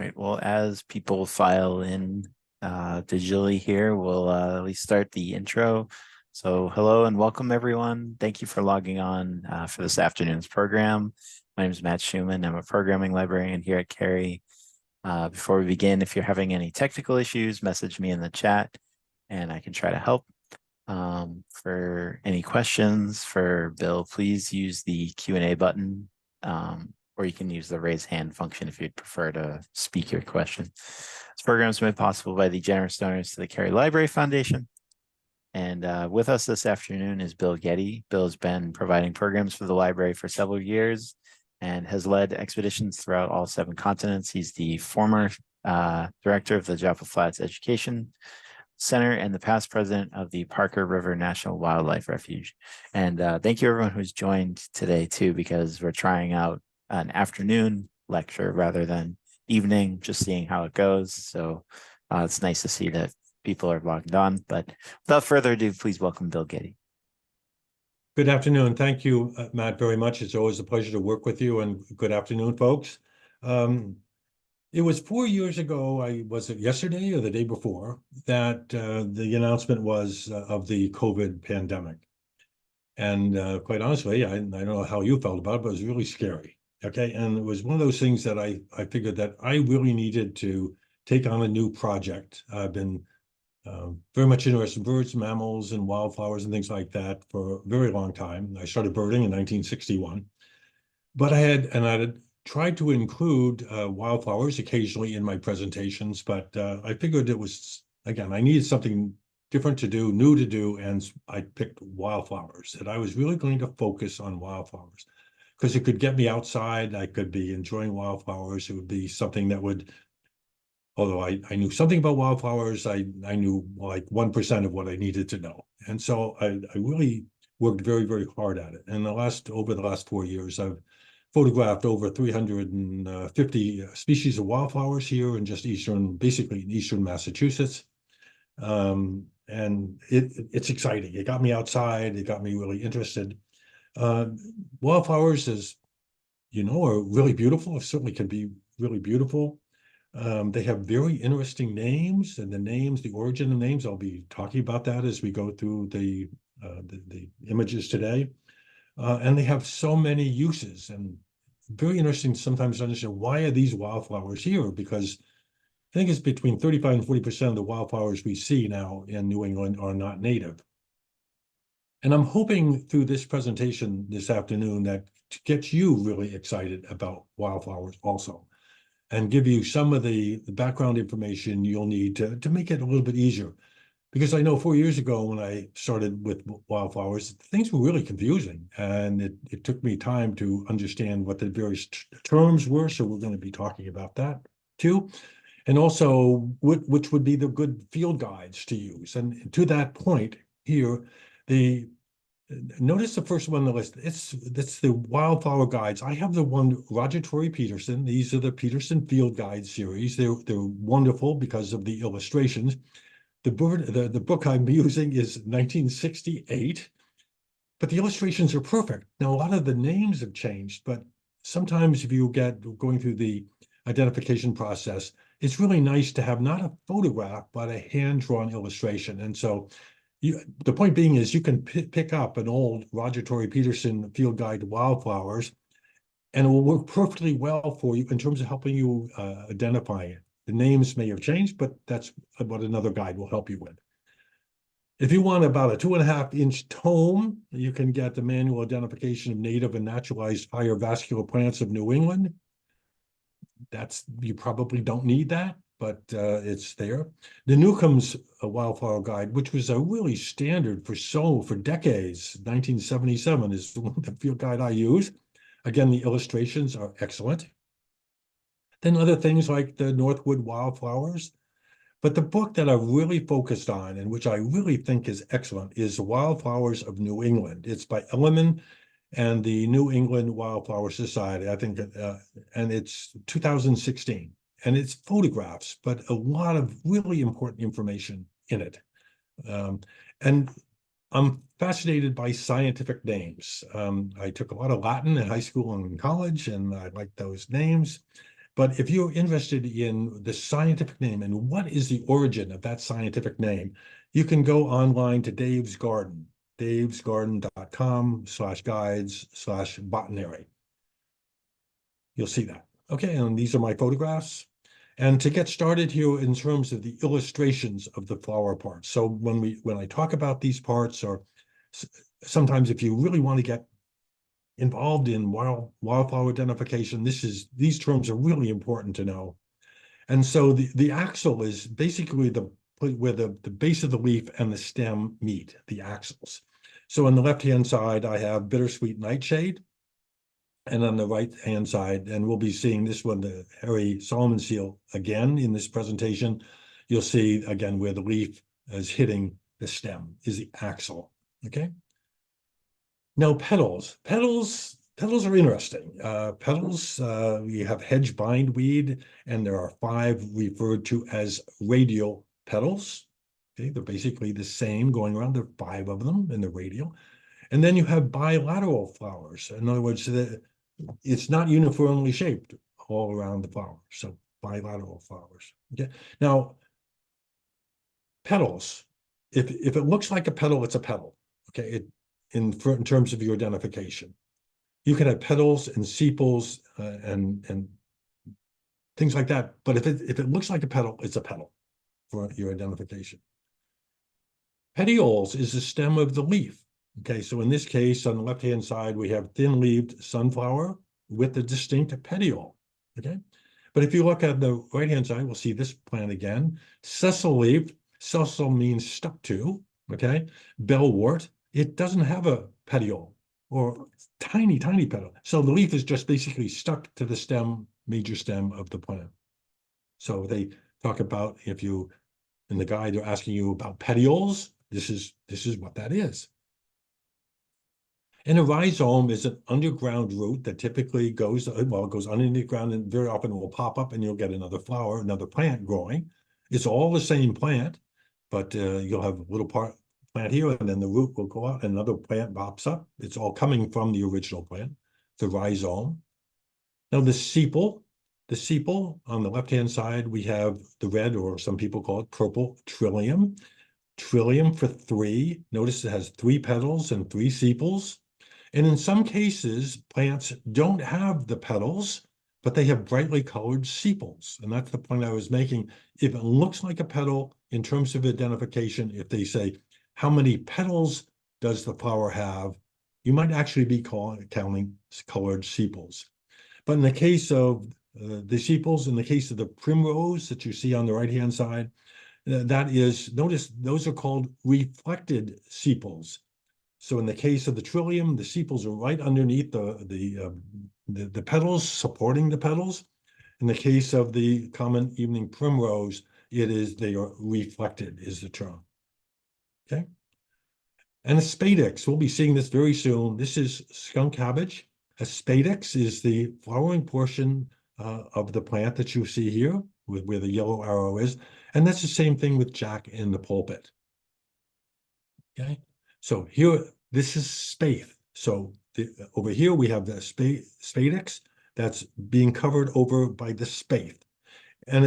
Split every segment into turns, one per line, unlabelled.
right. Well, as people file in digitally here, we'll at least start the intro. So, hello and welcome, everyone. Thank you for logging on for this afternoon's program. My name is Matt Schumann. I'm a programming librarian here at Cary. Before we begin, if you're having any technical issues, message me in the chat and I can try to help. For any questions for Bill, please use the Q&A button. Or you can use the raise hand function if you'd prefer to speak your question. This program is made possible by the generous donors to the Cary Library Foundation. And with us this afternoon is Bill Gette. Bill has been providing programs for the library for several years and has led expeditions throughout all 7 continents. He's the former director of the Joppa Flats Education Center and the past president of the Parker River National Wildlife Refuge. And thank you everyone who's joined today too, because we're trying out an afternoon lecture rather than evening, just seeing how it goes. So it's nice to see that people are logged on. But without further ado, please welcome Bill Gette.
Good afternoon. Thank you, Matt, very much. It's always a pleasure to work with you, and good afternoon, folks. It was 4 years ago, was it yesterday or the day before, that the announcement was of the COVID pandemic. And quite honestly, I don't know how you felt about it, but it was really scary. Okay, and it was one of those things that I figured that I really needed to take on a new project. I've been very much interested in birds, mammals, and wildflowers and things like that for a very long time. I started birding in 1961, but I had tried to include wildflowers occasionally in my presentations, but I figured it was, again, I needed something different to do, new to do, and I picked wildflowers, that I was really going to focus on wildflowers because it could get me outside. I could be enjoying wildflowers. It would be something that would, although I knew something about wildflowers, I knew like 1% of what I needed to know. And so I really worked very, very hard at it. And over the last 4 years, I've photographed over 350 species of wildflowers here in just basically in eastern Massachusetts. And it's exciting. It got me outside. It got me really interested. Wildflowers, as you know, are really beautiful. It certainly can be really beautiful. They have very interesting names, and the origin of names, I'll be talking about that as we go through the images today. And they have so many uses, and very interesting sometimes to understand, why are these wildflowers here? Because I think it's between 35 and 40% of the wildflowers we see now in New England are not native. And I'm hoping through this presentation this afternoon that to get you really excited about wildflowers also, and give you some of the background information you'll need to make it a little bit easier. Because I know 4 years ago when I started with wildflowers, things were really confusing, and it took me time to understand what the various terms were. So we're going to be talking about that too. And also which would be the good field guides to use. And to that point here, notice the first one on the list. That's the wildflower guides. I have the one Roger Torrey Peterson. These are the Peterson Field Guide series. They're wonderful because of the illustrations. The book I'm using is 1968, but the illustrations are perfect. Now, a lot of the names have changed, but sometimes if you get going through the identification process, it's really nice to have not a photograph, but a hand-drawn illustration. And so the point being is you can pick up an old Roger Torrey Peterson Field Guide to Wildflowers, and it will work perfectly well for you in terms of helping you identify it. The names may have changed, but that's what another guide will help you with. If you want about a 2.5-inch tome, you can get the Manual Identification of Native and Naturalized Higher Vascular Plants of New England. You probably don't need that, but it's there. The Newcomb's Wildflower Guide, which was a really standard for decades, 1977 is the field guide I use. Again, the illustrations are excellent. Then other things like the Northwood Wildflowers. But the book that I've really focused on, and which I really think is excellent, is The Wildflowers of New England. It's by Elliman and the New England Wildflower Society, I think, and it's 2016. And it's photographs, but a lot of really important information in it. And I'm fascinated by scientific names. I took a lot of Latin in high school and in college, and I like those names. But if you're interested in the scientific name and what is the origin of that scientific name, you can go online to Dave's Garden, davesgarden.com/guides/botanary. You'll see that. Okay, and these are my photographs. And to get started here in terms of the illustrations of the flower parts. So when I talk about these parts, or sometimes if you really want to get involved in wildflower identification, these terms are really important to know. And so the axil is basically where the base of the leaf and the stem meet, the axils. So on the left-hand side, I have bittersweet nightshade. And on the right-hand side, and we'll be seeing this one, the hairy Solomon seal, again in this presentation, you'll see again where the leaf is hitting the stem is the axil, okay? Now, petals are interesting. Petals, you have hedge bindweed, and there are 5 referred to as radial petals. Okay, they're basically the same going around. There are 5 of them in the radial. And then you have bilateral flowers. In other words, it's not uniformly shaped all around the flower. So bilateral flowers. Okay. Now, petals. If it looks like a petal, it's a petal. Okay. In terms of your identification, you can have petals and sepals and things like that. But if it looks like a petal, it's a petal for your identification. Petioles is the stem of the leaf. Okay, so in this case, on the left-hand side, we have thin-leaved sunflower with a distinct petiole. Okay, but if you look at the right-hand side, we'll see this plant again. Sessile-leaved, sessile means stuck to. Okay, bellwort, it doesn't have a petiole or tiny, tiny petal. So the leaf is just basically stuck to the stem, major stem of the plant. So they talk about, if you, in the guide, they're asking you about petioles. This is what that is. And a rhizome is an underground root that typically goes underneath the ground, and very often will pop up and you'll get another flower, another plant growing. It's all the same plant, but you'll have a little plant here, and then the root will go out and another plant pops up. It's all coming from the original plant, the rhizome. Now the sepal on the left-hand side, we have the red, or some people call it purple, trillium. Trillium for 3. Notice it has 3 petals and 3 sepals. And in some cases, plants don't have the petals, but they have brightly colored sepals. And that's the point I was making. If it looks like a petal in terms of identification, if they say, how many petals does the flower have? You might actually be counting colored sepals. But in the case of the sepals, in the case of the primrose that you see on the right-hand side, that is, notice those are called reflected sepals. So in the case of the trillium, the sepals are right underneath the petals, supporting the petals. In the case of the common evening primrose, they are reflected is the term. Okay. And a spadix, we'll be seeing this very soon. This is skunk cabbage. A spadix is the flowering portion of the plant that you see here, where the yellow arrow is. And that's the same thing with jack in the pulpit. Okay. So here, this is spathe. So over here, we have the spadix that's being covered over by the spathe. And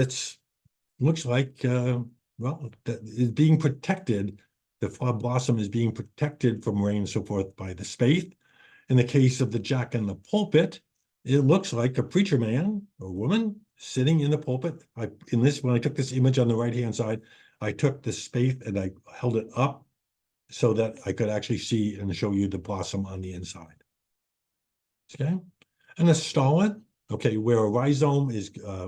looks like, it's being protected. The flower blossom is being protected from rain and so forth by the spathe. In the case of the jack in the pulpit, it looks like a preacher man or woman sitting in the pulpit. When I took this image on the right-hand side, I took the spathe and I held it up so that I could actually see and show you the blossom on the inside. Okay, and a stolon, okay, where a rhizome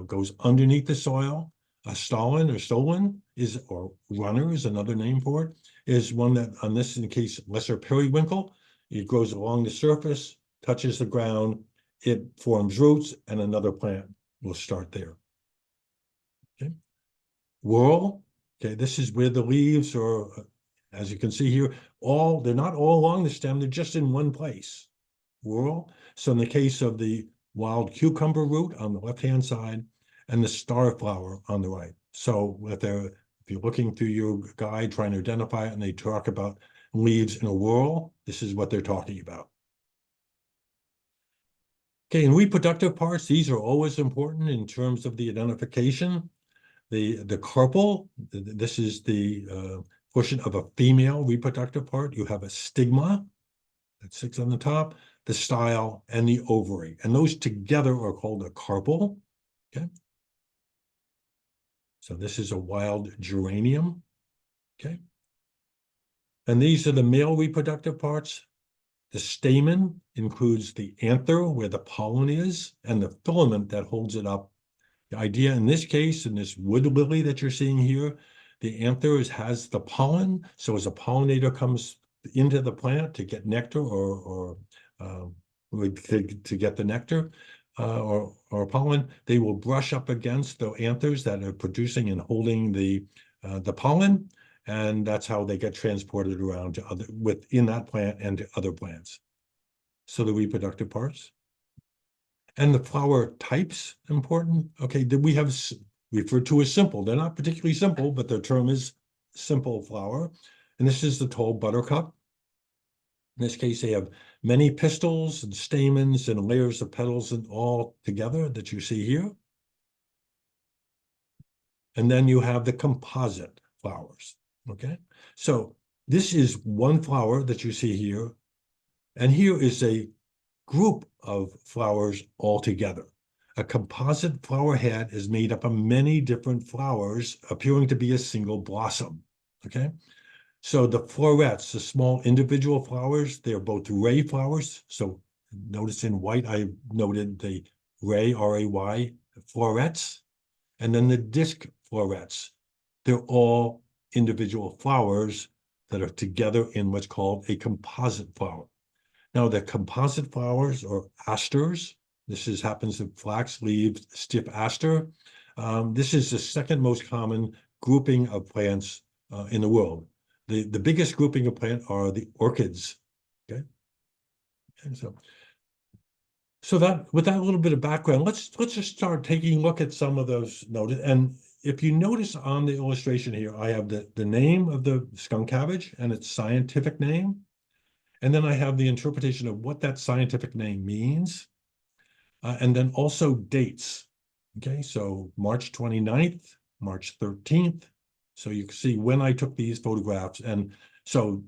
goes underneath the soil. A stolon or stolon or runner is another name for it, is one that, on this, in the case lesser periwinkle, it grows along the surface, touches the ground, it forms roots, and another plant will start there. Okay, whorl, okay, this is where the leaves are. As you can see here, they're not all along the stem, they're just in one place. Whorl. So in the case of the wild cucumber root on the left-hand side and the starflower on the right. So if you're looking through your guide trying to identify it and they talk about leaves in a whorl, this is what they're talking about. Okay, in reproductive parts, these are always important in terms of the identification. The carpel, this is the portion of a female reproductive part. You have a stigma that sits on the top, the style, and the ovary. And those together are called a carpel. Okay. So this is a wild geranium. Okay. And these are the male reproductive parts. The stamen includes the anther where the pollen is and the filament that holds it up. The idea in this case, in this wood lily that you're seeing here, the anther has the pollen. So as a pollinator comes into the plant to get nectar or to get the nectar or pollen, they will brush up against the anthers that are producing and holding the pollen. And that's how they get transported around to other within that plant and to other plants. So the reproductive parts. And the flower types important. Okay, we have referred to as simple. They're not particularly simple, but their term is simple flower. And this is the tall buttercup. In this case, they have many pistils and stamens and layers of petals and all together that you see here. And then you have the composite flowers. Okay, so this is one flower that you see here. And here is a group of flowers all together. A composite flower head is made up of many different flowers appearing to be a single blossom. Okay, so the florets, the small individual flowers, they're both ray flowers. So notice in white, I noted the ray, R-A-Y, florets, and then the disc florets. They're all individual flowers that are together in what's called a composite flower. Now, the composite flowers or asters, this happens to flax-leaved stiff aster. This is the second most common grouping of plants in the world. The biggest grouping of plants are the orchids. Okay, and so that with that little bit of background, let's just start taking a look at some of those noted. And if you notice on the illustration here, I have the name of the skunk cabbage and its scientific name. And then I have the interpretation of what that scientific name means. And then also dates. Okay, so March 29th, March 13th. So you can see when I took these photographs. And so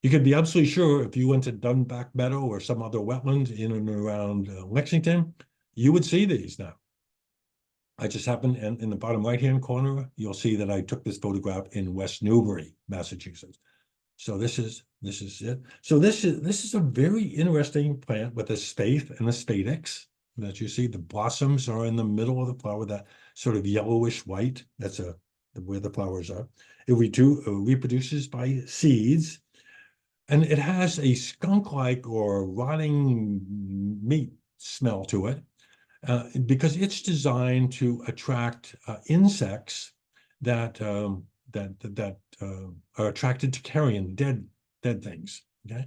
you can be absolutely sure if you went to Dunback Meadow or some other wetland in and around Lexington, you would see these now. I just happened in the bottom right-hand corner, you'll see that I took this photograph in West Newbury, Massachusetts. So this is it. So this is a very interesting plant with a spathe and a spadix that you see. The blossoms are in the middle of the flower, that sort of yellowish white. That's where the flowers are. It reproduces by seeds, and it has a skunk-like or rotting meat smell to it because it's designed to attract insects that are attracted to carrion dead things. Okay,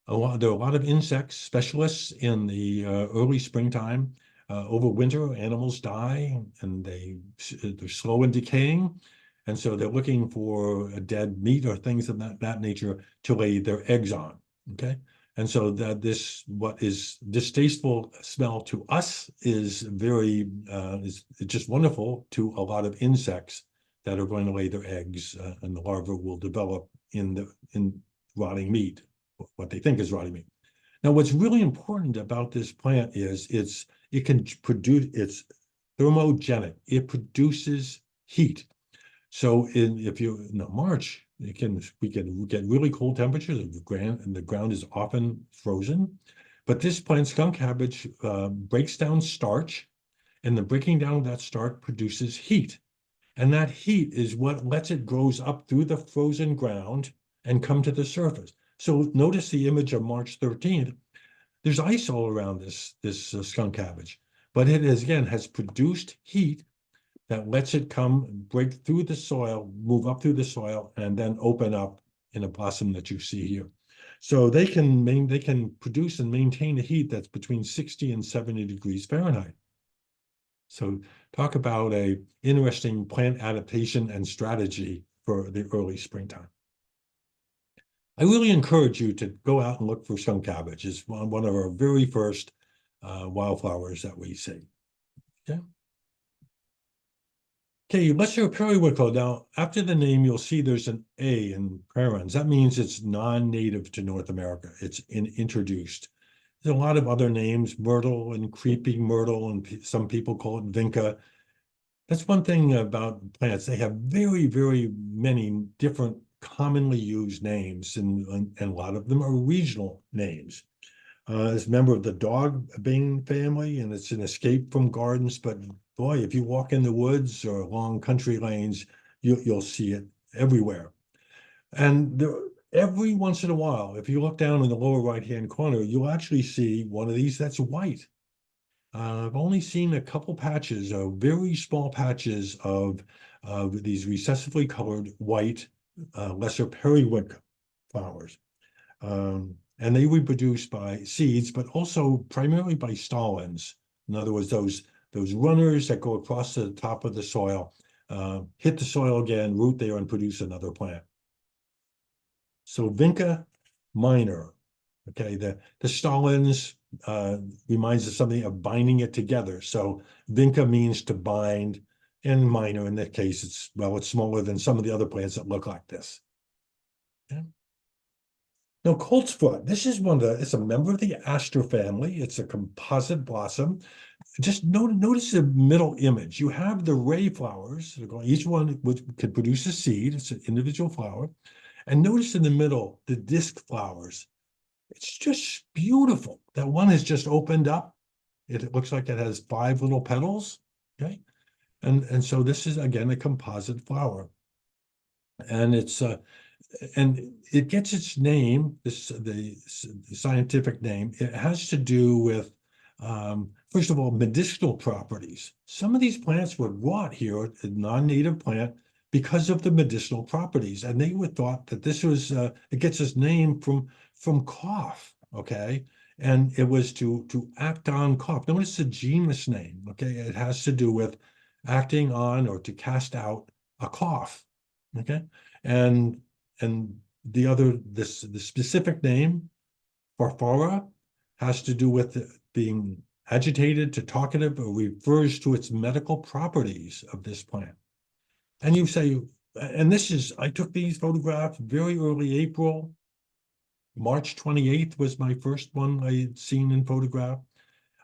there are a lot of insect specialists in the early springtime. Over winter, animals die and they're slow in decaying, and so they're looking for a dead meat or things of that nature to lay their eggs on. Okay, and so that what is distasteful smell to us is is just wonderful to a lot of insects that are going to lay their eggs, and the larvae will develop in rotting meat, what they think is rotting meat. Now, what's really important about this plant is it's thermogenic. It produces heat. So if you in March, we can get really cold temperatures, and the ground is often frozen. But this plant, skunk cabbage, breaks down starch, and the breaking down of that starch produces heat. And that heat is what lets it grows up through the frozen ground and come to the surface. So notice the image of March 13th. There's ice all around this skunk cabbage, but it has produced heat that lets it break through the soil, move up through the soil, and then open up in a blossom that you see here. So they can produce and maintain a heat that's between 60 and 70 degrees Fahrenheit. So talk about a interesting plant adaptation and strategy for the early springtime. I really encourage you to go out and look for skunk cabbage. It's one of our very first wildflowers that we see. Okay. Okay, lesser periwinkle. Now, after the name, you'll see there's an A in parens. That means it's non-native to North America. It's introduced. There's a lot of other names, myrtle and creeping myrtle, and some people call it vinca. That's one thing about plants. They have very, very many different commonly used names, and a lot of them are regional names. It's a member of the dog bane family, and it's an escape from gardens. But boy, if you walk in the woods or along country lanes, you'll see it everywhere. And every once in a while, if you look down in the lower right-hand corner, you'll actually see one of these that's white. I've only seen a couple patches, very small patches of these recessively colored white lesser periwinkle flowers. And they reproduce by seeds, but also primarily by stolons. In other words, those runners that go across the top of the soil, hit the soil again, root there, and produce another plant. So vinca minor, okay, the stolons reminds us something of binding it together. So vinca means to bind, and minor in that case, it's smaller than some of the other plants that look like this. Okay. Now, coltsfoot, this is it's a member of the aster family. It's a composite blossom. Just notice the middle image. You have the ray flowers. Each one could produce a seed. It's an individual flower. And notice in the middle, the disc flowers. It's just beautiful. That one has just opened up. It looks like it has 5 little petals. Okay. And so this is, again, a composite flower. And it gets its name, the scientific name. It has to do with, first of all, medicinal properties. Some of these plants were brought here, a non-native plant, because of the medicinal properties, and they were thought that this was it gets its name from cough. Okay, and it was to act on cough. Notice the genus name. Okay, it has to do with acting on or to cast out a cough. Okay, and the specific name, farfara, has to do with being agitated to talkative, or refers to its medical properties of this plant. And you say, and I took these photographs very early April. March 28th was my first one I had seen in photograph.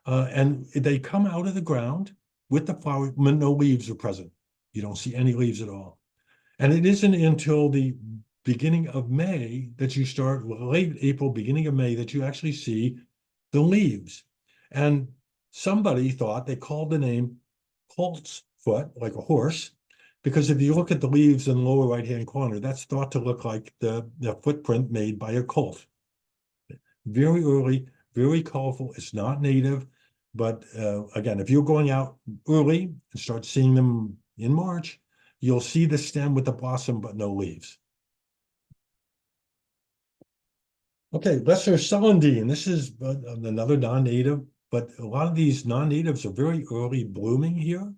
And they come out of the ground with the flower, no leaves are present. You don't see any leaves at all. And it isn't until the beginning of May that you start, late April, beginning of May, that you actually see the leaves. And somebody thought, they called the name colt's foot, like a horse, because if you look at the leaves in the lower right-hand corner, that's thought to look like the footprint made by a colt. Very early, very colorful. It's not native, but again, if you're going out early and start seeing them in March, you'll see the stem with the blossom, but no leaves. Okay, lesser celandine. This is another non-native, but a lot of these non-natives are very early blooming here.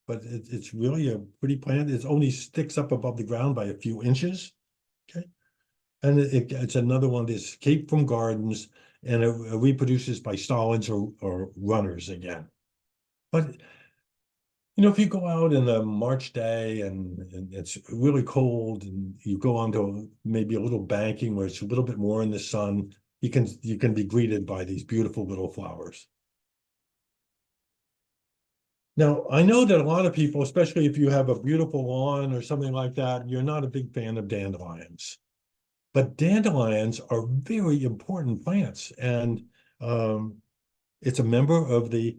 But it's really a pretty plant. It only sticks up above the ground by a few inches. Okay, and it's another one that's escaped from gardens, and it reproduces by stolons or runners again. But if you go out in a March day and it's really cold, and you go onto maybe a little banking where it's a little bit more in the sun, you can be greeted by these beautiful little flowers. Now, I know that a lot of people, especially if you have a beautiful lawn or something like that, you're not a big fan of dandelions. But dandelions are very important plants, and it's a member of the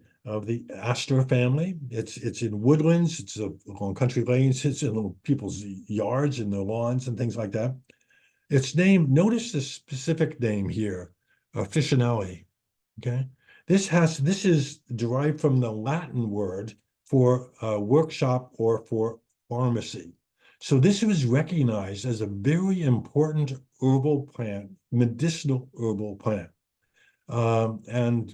aster family. It's in woodlands, it's along country lanes, it's in people's yards and their lawns and things like that. Its name, notice the specific name here, officinale. Okay. This is derived from the Latin word for workshop or for pharmacy. So this was recognized as a very important herbal plant, medicinal herbal plant. And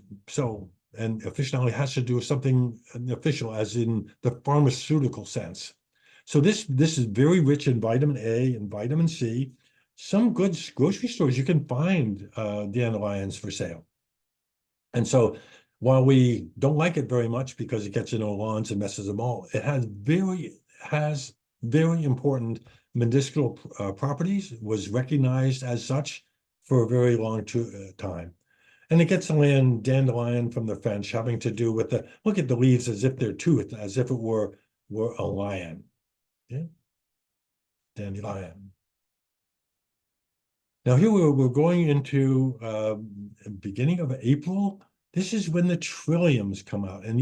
officinale has to do with something official, as in the pharmaceutical sense. So this is very rich in vitamin A and vitamin C. Some good grocery stores, you can find dandelions for sale. And so while we don't like it very much because it gets in our lawns and messes them all, it has very important medicinal properties, was recognized as such for a very long time. And it gets the land dandelion from the French, having to do with the, look at the leaves as if they're toothed, as if it were a lion. Yeah, dandelion. Now here we're going into beginning of April. This is when the trilliums come out, and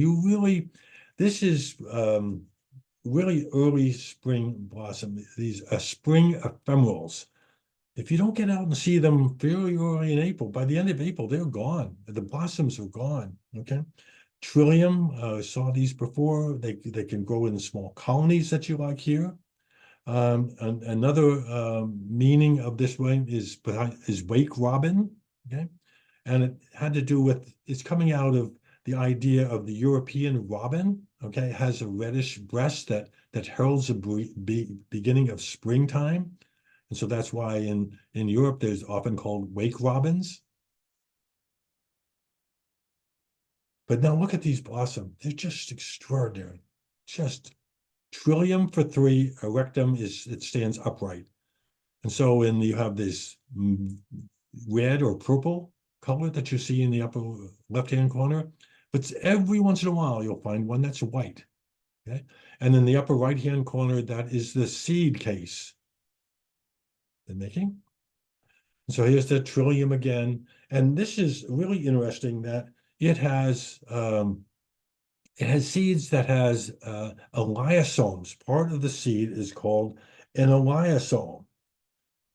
this is really early spring blossom. These spring ephemerals. If you don't get out and see them fairly early in April, by the end of April, they're gone. The blossoms are gone, okay? Trillium, saw these before. They can grow in small colonies that you like here. And another meaning of this one is wake robin, okay? And it had to do with, it's coming out of the idea of the European robin, okay? It has a reddish breast that heralds the beginning of springtime. And so that's why in Europe, there's often called wake robins. But now look at these blossoms. They're just extraordinary. Just trillium for 3, erectum it stands upright. And so when you have this red or purple color that you see in the upper left-hand corner, but every once in a while you'll find one that's white. Okay. And in the upper right-hand corner, that is the seed case they're making. So here's the trillium again. And this is really interesting that it has seeds that has elaiosomes. Part of the seed is called an elaiosome.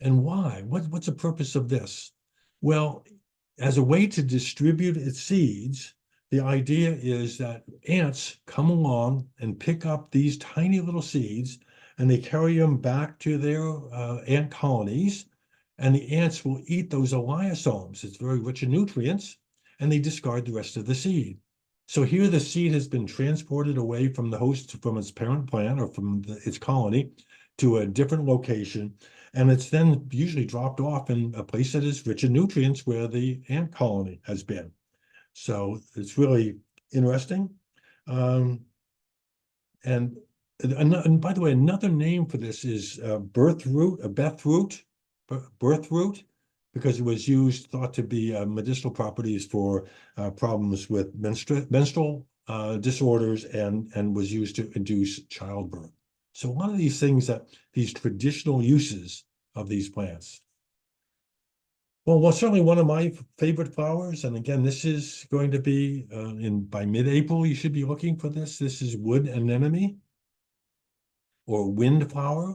And why? What's the purpose of this? Well, as a way to distribute its seeds, the idea is that ants come along and pick up these tiny little seeds, and they carry them back to their ant colonies, and the ants will eat those elaisomes. It's very rich in nutrients, and they discard the rest of the seed. So here the seed has been transported away from the host, from its parent plant or from its colony to a different location, and it's then usually dropped off in a place that is rich in nutrients where the ant colony has been. So it's really interesting. And by the way, another name for this is birthroot, birthroot, because it was thought to be medicinal properties for problems with menstrual disorders and was used to induce childbirth. So a lot of these things these traditional uses of these plants. Well, certainly one of my favorite flowers, and again, this is going to be by mid-April, you should be looking for this. This is wood anemone or windflower.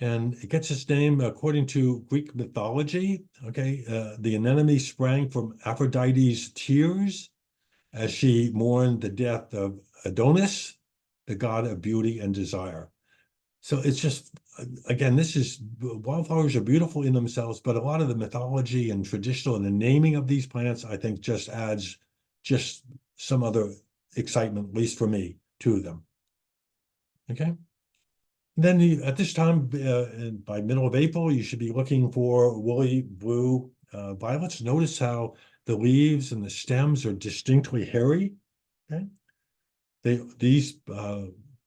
And it gets its name according to Greek mythology. Okay, the anemone sprang from Aphrodite's tears as she mourned the death of Adonis, the god of beauty and desire. So it's just, again, wildflowers are beautiful in themselves, but a lot of the mythology and traditional and the naming of these plants, I think just adds just some other excitement, at least for me, to them. Okay. Then at this time, by middle of April, you should be looking for woolly blue violets. Notice how the leaves and the stems are distinctly hairy. Okay, these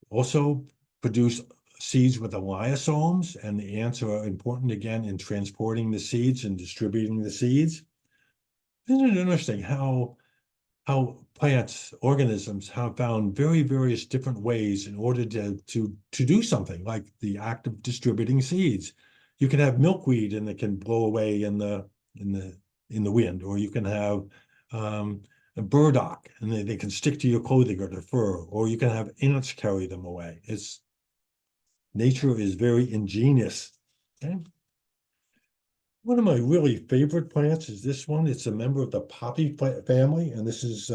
also produce seeds with elaisomes, and the ants are important again in transporting the seeds and distributing the seeds. Isn't it interesting how plants, organisms have found various different ways in order to do something like the act of distributing seeds. You can have milkweed and it can blow away in the wind, or you can have a burdock and they can stick to your clothing or to fur, or you can have ants carry them away. Nature is very ingenious. Okay. One of my really favorite plants is this one. It's a member of the poppy family, and this is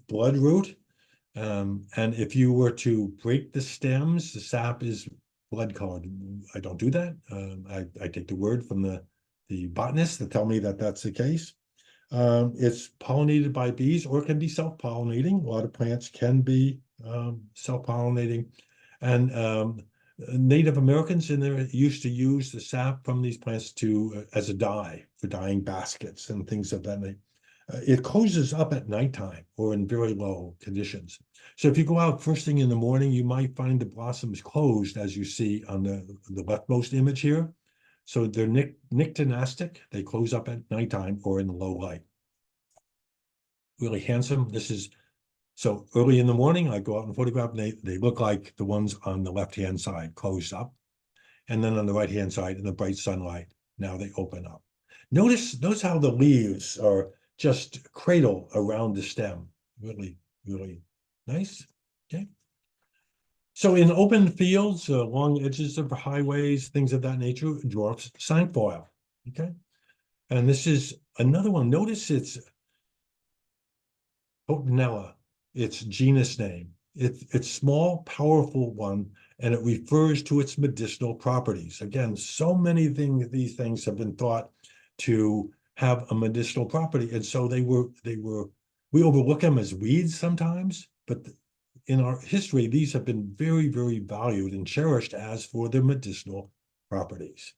bloodroot. And if you were to break the stems, the sap is blood colored. I don't do that. I take the word from the botanists that tell me that that's the case. It's pollinated by bees, or it can be self-pollinating. A lot of plants can be self-pollinating, and Native Americans in there used to use the sap from these plants as a dye for dyeing baskets and things of that nature. it closes up at nighttime or in very low conditions. So if you go out first thing in the morning, you might find the blossoms closed, as you see on the leftmost image here. So they're nyctinastic. They close up at nighttime or in low light. Really handsome. This is so early in the morning, I go out and photograph, and they look like the ones on the left-hand side, closed up. And then on the right-hand side, in the bright sunlight, now they open up. Notice how the leaves are just cradle around the stem. Really, really nice. Okay. So in open fields, along edges of highways, things of that nature, dwarfs cinquefoil. Okay. And this is another one. Notice it's Cotinella, its genus name. It's small, powerful one, and it refers to its medicinal properties. Again, so many these things have been thought to have a medicinal property, and so we overlook them as weeds sometimes, but in our history, these have been very, very valued and cherished as for their medicinal properties.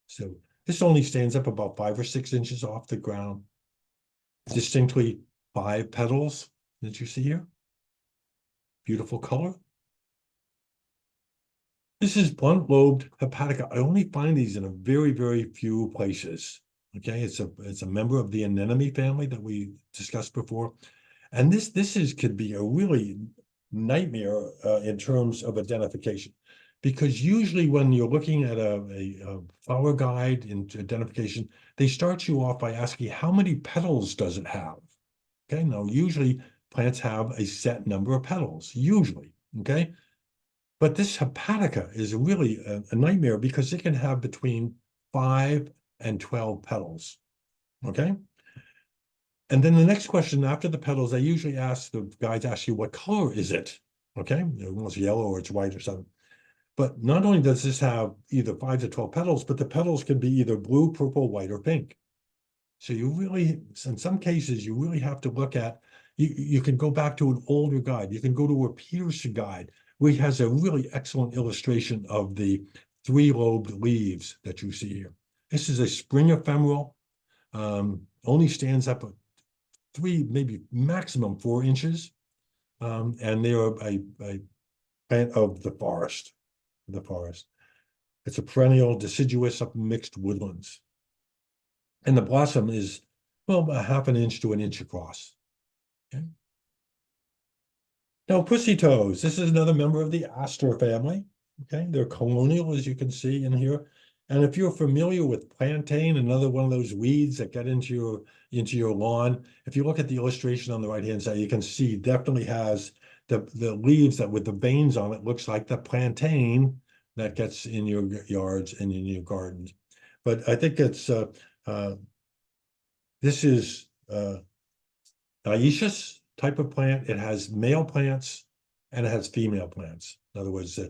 So this only stands up about 5 or 6 inches off the ground, distinctly 5 petals that you see here. Beautiful color. This is blunt-lobed hepatica. I only find these in a very, very few places. Okay, it's a member of the Anemone family that we discussed before. And this could be a really nightmare in terms of identification. Because usually when you're looking at a flower guide into identification, they start you off by asking, how many petals does it have? Okay, now usually plants have a set number of petals, usually, okay? But this hepatica is really a nightmare because it can have between 5 and 12 petals, okay? And then the next question after the petals, I usually ask, the guides ask you, what color is it? Okay, it's yellow or it's white or something. But not only does this have either 5 to 12 petals, but the petals can be either blue, purple, white, or pink. So you really, in some cases, you really have to look at, you can go back to an older guide. You can go to a Peterson guide, where he has a really excellent illustration of the 3-lobed leaves that you see here. This is a spring ephemeral, only stands up 3, maybe maximum 4 inches. And they are a plant of the forest, It's a perennial deciduous up mixed woodlands. And the blossom is, well, about 1/2 inch to 1 inch across. Okay. Now, pussy toes. This is another member of the aster family. Okay, they're colonial, as you can see in here. And if you're familiar with plantain, another one of those weeds that get into your lawn, if you look at the illustration on the right-hand side, you can see definitely has the leaves that with the veins on it looks like the plantain that gets in your yards and in your gardens. But I think it's this is dioecious type of plant. It has male plants and it has female plants. In other words,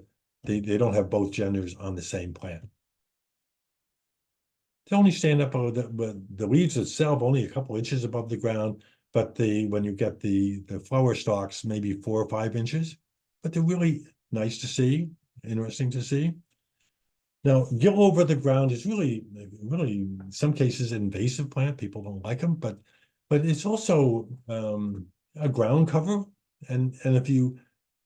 they don't have both genders on the same plant. They only stand up, the leaves itself only a couple inches above the ground, but when you get the flower stalks, maybe 4 or 5 inches. But they're really nice to see, interesting to see. Now, gill over the ground is really, in some cases, an invasive plant. People don't like them, but it's also a ground cover. And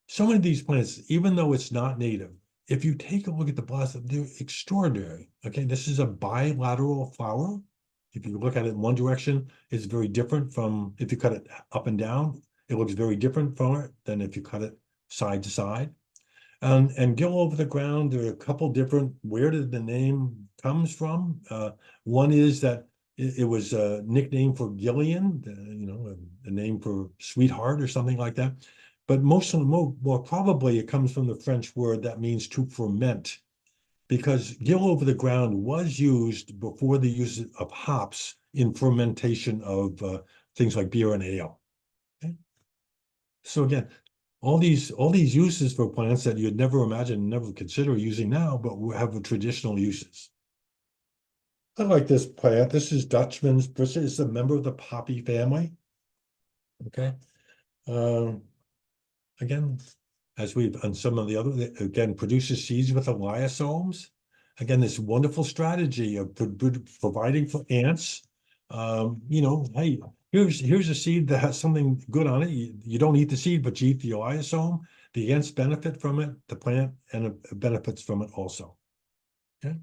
so many of these plants, even though it's not native, if you take a look at the blossom, they're extraordinary. Okay, this is a bilateral flower. If you look at it in one direction, it's very different from if you cut it up and down. It looks very different from it than if you cut it side to side. And gill over the ground, there are a couple different, where did the name comes from? One is that it was a nickname for Gillian, a name for sweetheart or something like that. But more probably it comes from the French word that means to ferment, because gill over the ground was used before the use of hops in fermentation of things like beer and ale. Okay? So again, all these uses for plants that you'd never imagine, never consider using now, but have traditional uses. I like this plant. This is Dutchman's. This is a member of the poppy family. Okay. Again, as we've on some of the other, again, produces seeds with eliosomes. Again, this wonderful strategy of providing for ants You know, hey, here's a seed that has something good on it. You don't eat the seed, but you eat the iosome. The ants benefit from it, the plant, and it benefits from it also. Okay.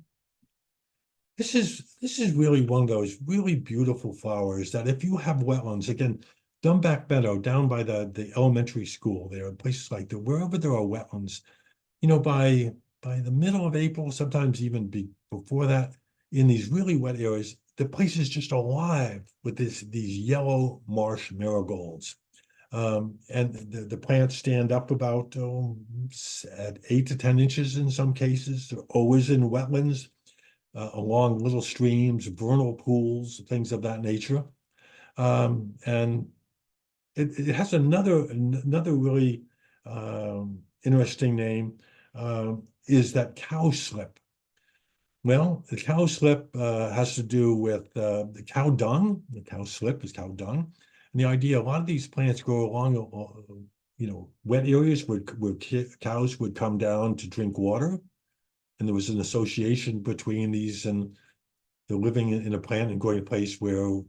This is really one of those really beautiful flowers that if you have wetlands, again, Dumback Meadow down by the elementary school there, places like that, wherever there are wetlands, you know, by the middle of April, sometimes even before that, in these really wet areas, the place is just alive with these yellow marsh marigolds. And the plants stand up about at 8 to 10 inches in some cases. They're always in wetlands, along little streams, vernal pools, things of that nature. And it has another really interesting name, is that cowslip. Well, the cowslip has to do with the cow dung. The cowslip is cow dung. And the idea, a lot of these plants grow along, you know, wet areas where cows would come down to drink water. And there was an association between these and the living in a plant and going to a place where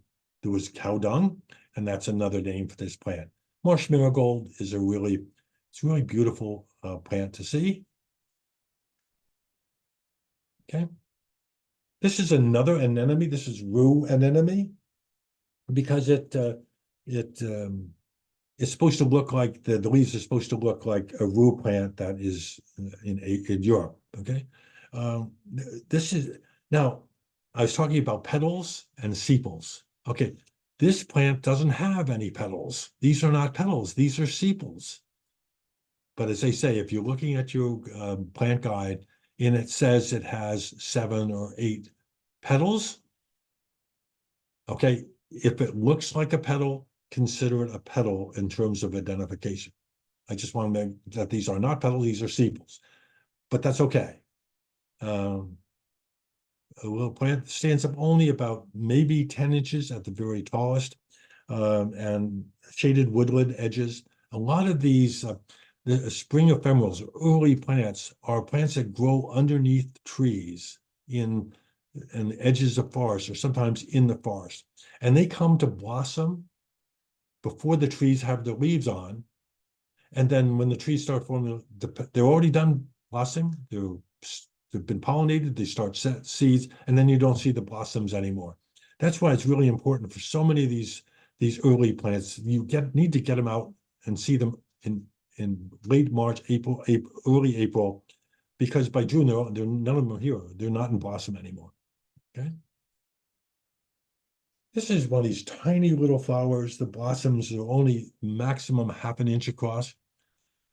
there was cow dung. And that's another name for this plant. Marsh marigold is it's a really beautiful plant to see. Okay. This is another anemone. This is rue anemone, because it's supposed to look like the leaves are supposed to look like a rue plant that is in Europe. Okay. This is now, I was talking about petals and sepals. Okay. This plant doesn't have any petals. These are not petals. These are sepals. But as they say, if you're looking at your plant guide and it says it has 7 or 8 petals, okay, if it looks like a petal, consider it a petal in terms of identification. I just want to make that these are not petals, these are sepals, but that's okay. A little plant stands up only about maybe 10 inches at the very tallest, and shaded woodland edges. A lot of these the spring ephemerals, early plants, are plants that grow underneath trees in the edges of forests, or sometimes in the forest. And they come to blossom before the trees have their leaves on. And then when the trees start forming, they're already done blossoming. They've been pollinated, they start set seeds, and then you don't see the blossoms anymore. That's why it's really important for so many of these early plants. You need to get them out and see them in late March, April, early April, because by June they're none of them are here. They're not in blossom anymore. Okay. This is one of these tiny little flowers. The blossoms are only maximum half an inch across.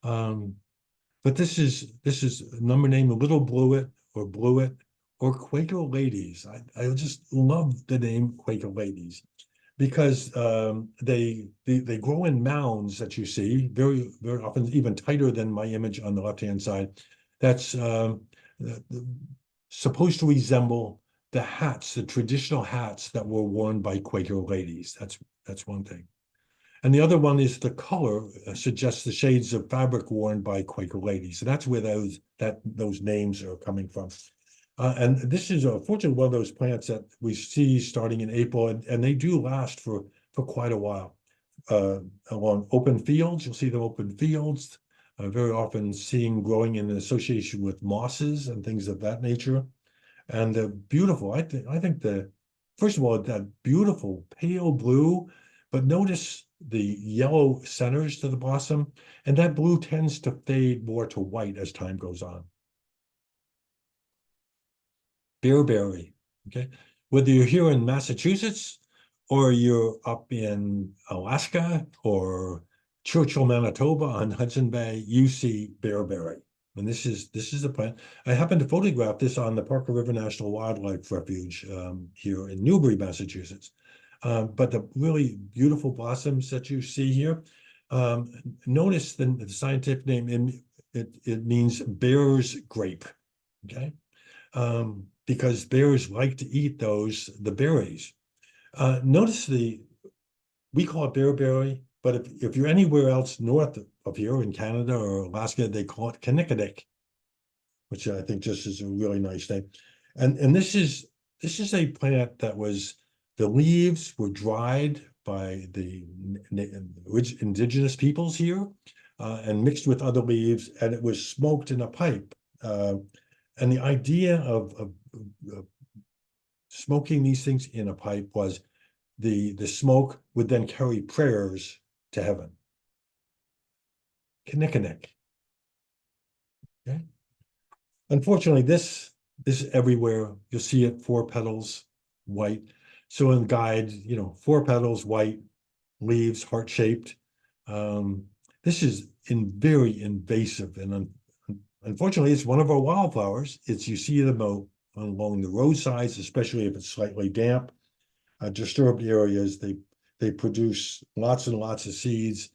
But this is a number named Little Bluet or Bluet or Quaker Ladies. I just love the name Quaker Ladies, because they grow in mounds that you see very, very often, even tighter than my image on the left-hand side. That's supposed to resemble the hats, the traditional hats that were worn by Quaker ladies. That's one thing. And the other one is the color suggests the shades of fabric worn by Quaker ladies. So that's where those names are coming from. And this is fortunately one of those plants that we see starting in April, and they do last for quite a while. Along open fields, you'll see them open fields, very often seen growing in association with mosses and things of that nature. And beautiful. I think first of all, that beautiful pale blue, but notice the yellow centers to the blossom, and that blue tends to fade more to white as time goes on. Bearberry, okay? Whether you're here in Massachusetts or you're up in Alaska or Churchill, Manitoba on Hudson Bay, you see bearberry. And this is a plant. I happened to photograph this on the Parker River National Wildlife Refuge here in Newbury, Massachusetts. But the really beautiful blossoms that you see here, notice the scientific name, it means bear's grape, okay? Because bears like to eat the berries. Notice we call it bearberry, but if you're anywhere else north of here in Canada or Alaska, they call it kinnikinick, which I think just is a really nice name. And this is a plant that was The leaves were dried by the indigenous peoples here and mixed with other leaves, and it was smoked in a pipe. And the idea of smoking these things in a pipe was the smoke would then carry prayers to heaven. Kinnikinnick. Okay. Unfortunately, this is everywhere. You'll see it 4 petals, white. So in the guide, 4 petals, white, leaves, heart-shaped. This is very invasive, and unfortunately, it's one of our wildflowers. You see them along the roadsides, especially if it's slightly damp. Disturbed areas, they produce lots and lots of seeds,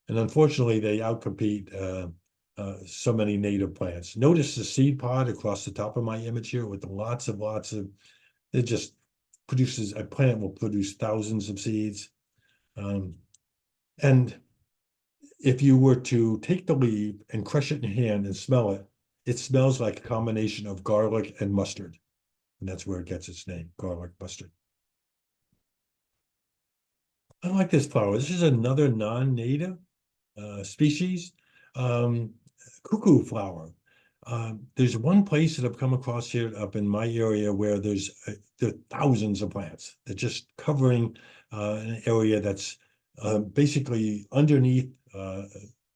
and unfortunately, they outcompete so many native plants. Notice the seed pod across the top of my image here with lots of, it just produces, a plant will produce thousands of seeds. And if you were to take the leaf and crush it in your hand and smell it, it smells like a combination of garlic and mustard. And that's where it gets its name, garlic mustard. I like this flower. This is another non-native species, cuckoo flower. There's one place that I've come across here up in my area where there are thousands of plants. They're just covering an area that's basically underneath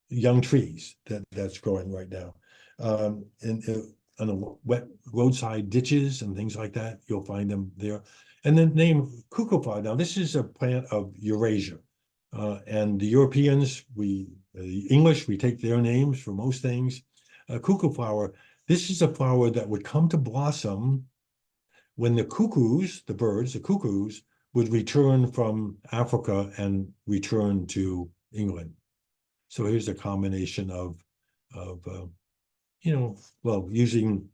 young trees that's growing right now. And on the wet roadside ditches and things like that, you'll find them there. And the name cuckoo flower. Now, this is a plant of Eurasia. And the Europeans, the English, we take their names for most things. Cuckoo flower, this is a flower that would come to blossom when the cuckoos, the birds, the cuckoos, would return from Africa and return to England. So here's a combination of using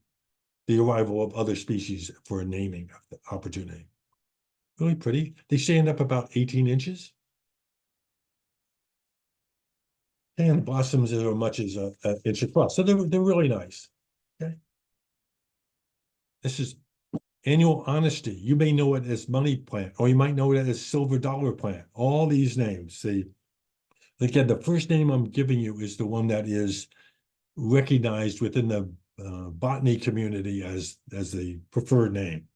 the arrival of other species for a naming opportunity. Really pretty. They stand up about 18 inches. And blossoms are as much as an inch across. So they're really nice. Okay. This is annual honesty. You may know it as money plant, or you might know it as silver dollar plant. All these names. Again, the first name I'm giving you is the one that is recognized within the botany community as the preferred name.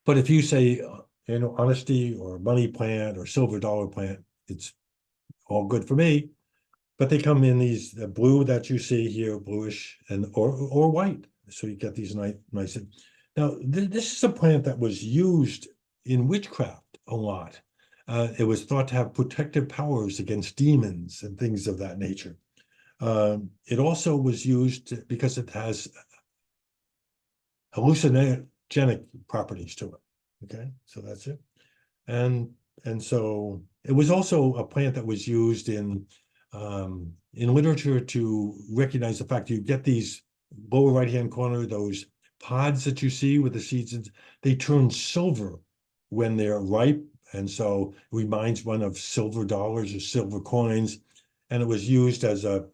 But if you say annual honesty or money plant or silver dollar plant, it's all good for me. But they come in these blue that you see here, bluish, and or white. So you get these nice. Now, this is a plant that was used in witchcraft a lot. It was thought to have protective powers against demons and things of that nature. It also was used because it has hallucinogenic properties to it. Okay, so that's it. And so it was also a plant that was used in literature to recognize the fact that you get these lower right-hand corner, those pods that you see with the seeds, they turn silver when they're ripe. And so it reminds one of silver dollars or silver coins. And it was used as a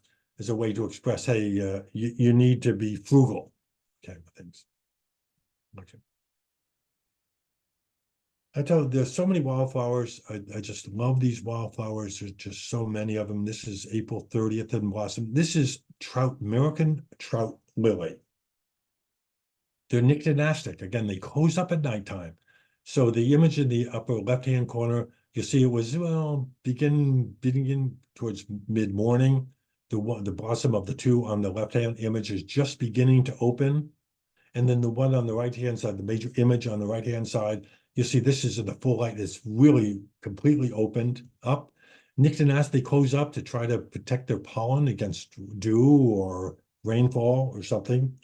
way to express, hey, you need to be frugal, kind of things. Okay. I tell you, there's so many wildflowers. I just love these wildflowers. There's just so many of them. This is April 30th in blossom. This is American trout-lily. They're nyctinastic. Again, they close up at nighttime. So the image in the upper left-hand corner, you see it was, beginning towards mid-morning. The blossom of the two on the left-hand image is just beginning to open. And then the one on the right-hand side, the major image on the right-hand side, you see this is in the full light. It's really completely opened up. Nyctinastic, they close up to try to protect their pollen against dew or rainfall or something.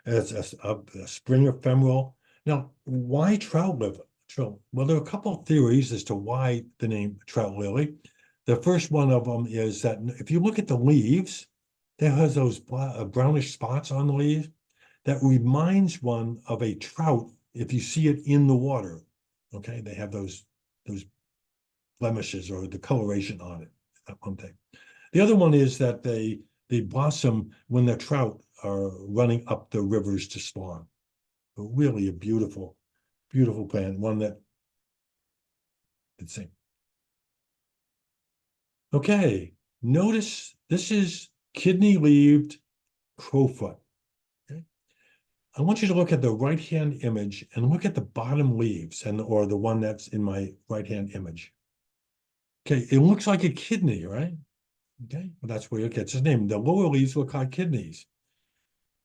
It's a spring ephemeral. Now, why trout-lily? Well, there are a couple of theories as to why the name trout-lily. The first one of them is that if you look at the leaves, there has those brownish spots on the leaves. That reminds one of a trout if you see it in the water. Okay, they have those blemishes or the coloration on it. That one thing. The other one is that they blossom when the trout are running up the rivers to spawn. But really a beautiful, beautiful plant, one that the same. Okay, notice this is kidney-leaved crowfoot. Okay? I want you to look at the right-hand image and look at the bottom leaves or the one that's in my right-hand image. Okay, it looks like a kidney, right? Okay, well, that's where it gets its name. The lower leaves look like kidneys.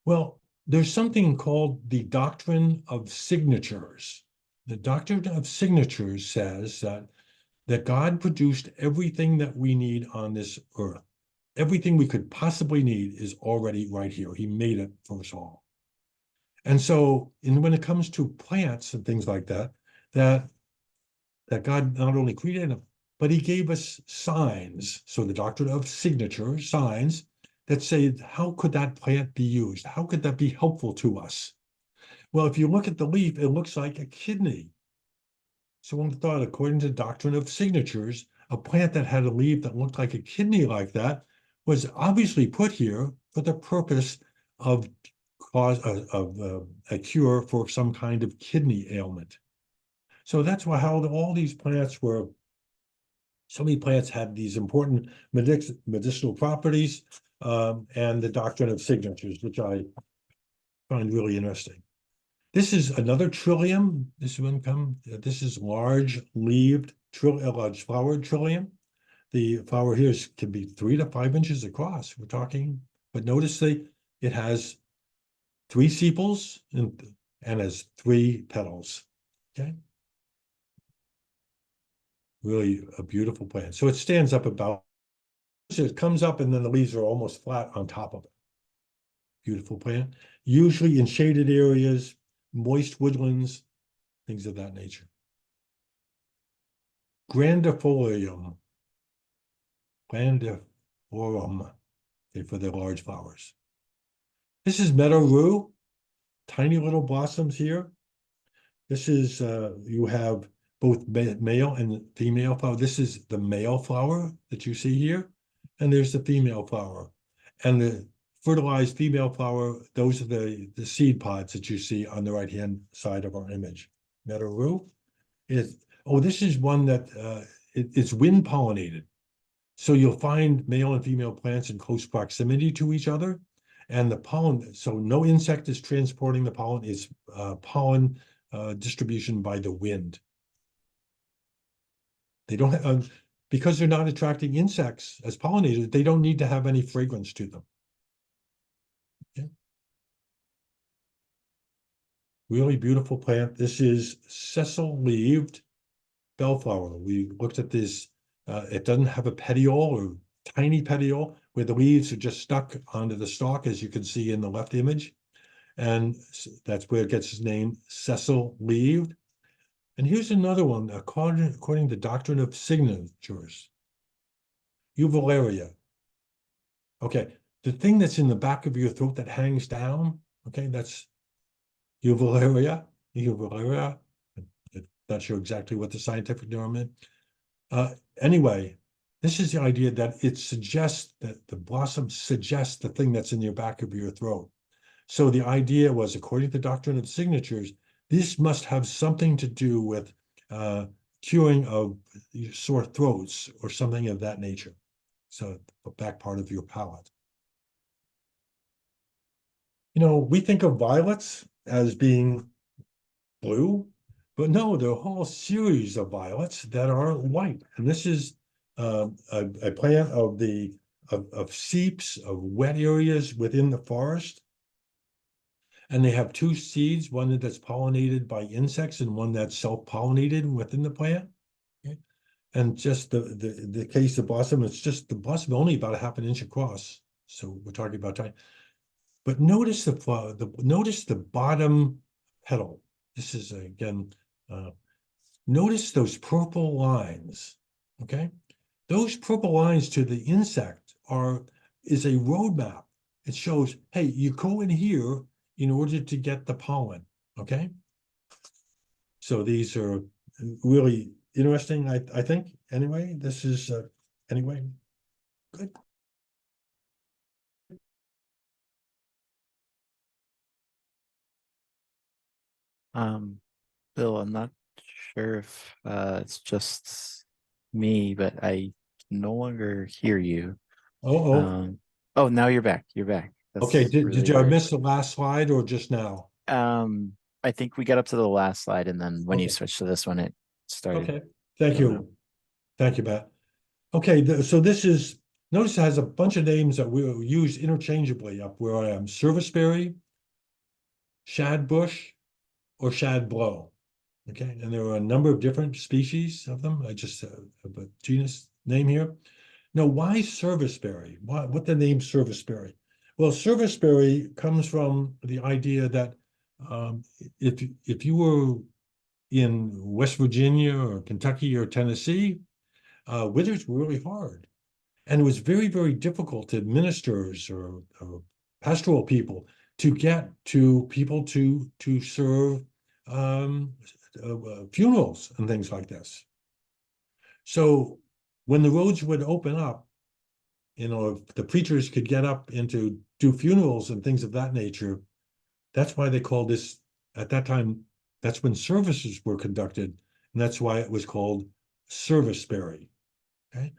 Well, there's something called the doctrine of signatures. The doctrine of signatures says that God produced everything that we need on this earth. Everything we could possibly need is already right here. He made it for us all. And so, when it comes to plants and things like that, that God not only created them, but he gave us signs. So the doctrine of signature, signs that say, how could that plant be used? How could that be helpful to us? Well, if you look at the leaf, it looks like a kidney. So one thought, according to the doctrine of signatures, a plant that had a leaf that looked like a kidney like that was obviously put here for the purpose of a cure for some kind of kidney ailment. So that's how all these plants were. So many plants had these important medicinal properties, and the doctrine of signatures, which I find really interesting. This is another trillium. This is large-leaved, large flowered trillium. The flower here can be 3 to 5 inches across. We're talking, but notice it has 3 sepals and has 3 petals. Okay, really a beautiful plant. So it stands up about. It comes up and then the leaves are almost flat on top of it. Beautiful plant, usually in shaded areas, moist woodlands, things of that nature. Grandifolium, for their large flowers. This is meadow rue, tiny little blossoms here. This is, you have both male and female flower. This is the male flower that you see here, and there's the female flower. And the fertilized female flower, those are the seed pods that you see on the right-hand side of our image. Meadow rue this is one that it's wind pollinated. So you'll find male and female plants in close proximity to each other. And the pollen, so no insect is transporting the pollen, it's pollen distribution by the wind. They don't have, because they're not attracting insects as pollinators, they don't need to have any fragrance to them. Okay. Really beautiful plant. This is sessile-leaved bellflower. We looked at this. It doesn't have a petiole or tiny petiole where the leaves are just stuck onto the stalk, as you can see in the left image. And that's where it gets its name, sessile-leaved. And here's another one, according to the doctrine of signatures. Uvularia. Okay, the thing that's in the back of your throat that hangs down, okay, that's uvularia. Uvularia. I'm not sure exactly what the scientific term is. Anyway, this is the idea that it suggests that the blossom suggests the thing that's in your back of your throat. So the idea was, according to the doctrine of signatures, this must have something to do with curing of sore throats or something of that nature. So the back part of your palate. We think of violets as being blue, but no, there are a whole series of violets that are white. And this is a plant of seeps, of wet areas within the forest. And they have 2 seeds, one that's pollinated by insects and one that's self-pollinated within the plant. Okay. And just the case of blossom, it's just the blossom only about a half an inch across. So we're talking about time. But notice notice the bottom petal. This is again, notice those purple lines. Okay, those purple lines to the insect is a roadmap. It shows, hey, you go in here in order to get the pollen. Okay, so these are really interesting. I think anyway. This is anyway good.
Bill, I'm not sure if it's just me, but I can no longer hear you.
Oh,
Um, oh, now you're back. You're back.
okay.
That's
Did
really
you I
weird.
miss the last slide or just now?
I think we got up to the last slide, and then when you
Okay,
switched to this one, it started
okay. Thank
going up.
you. Thank you, Matt. Okay, so this is, notice it has a bunch of names that we use interchangeably up where I am. Serviceberry, shadbush, or shadblow. Okay, and there are a number of different species of them. I just have a genus name here. Now, why serviceberry? What the name serviceberry? Well, serviceberry comes from the idea that um, if you were in West Virginia or Kentucky or Tennessee, winters were really hard. And it was very, very difficult to ministers or pastoral people to get to people to serve funerals and things like this. So when the roads would open up, if the preachers could get up into do funerals and things of that nature, that's why they called this at that time. That's when services were conducted, and that's why it was called serviceberry. Okay.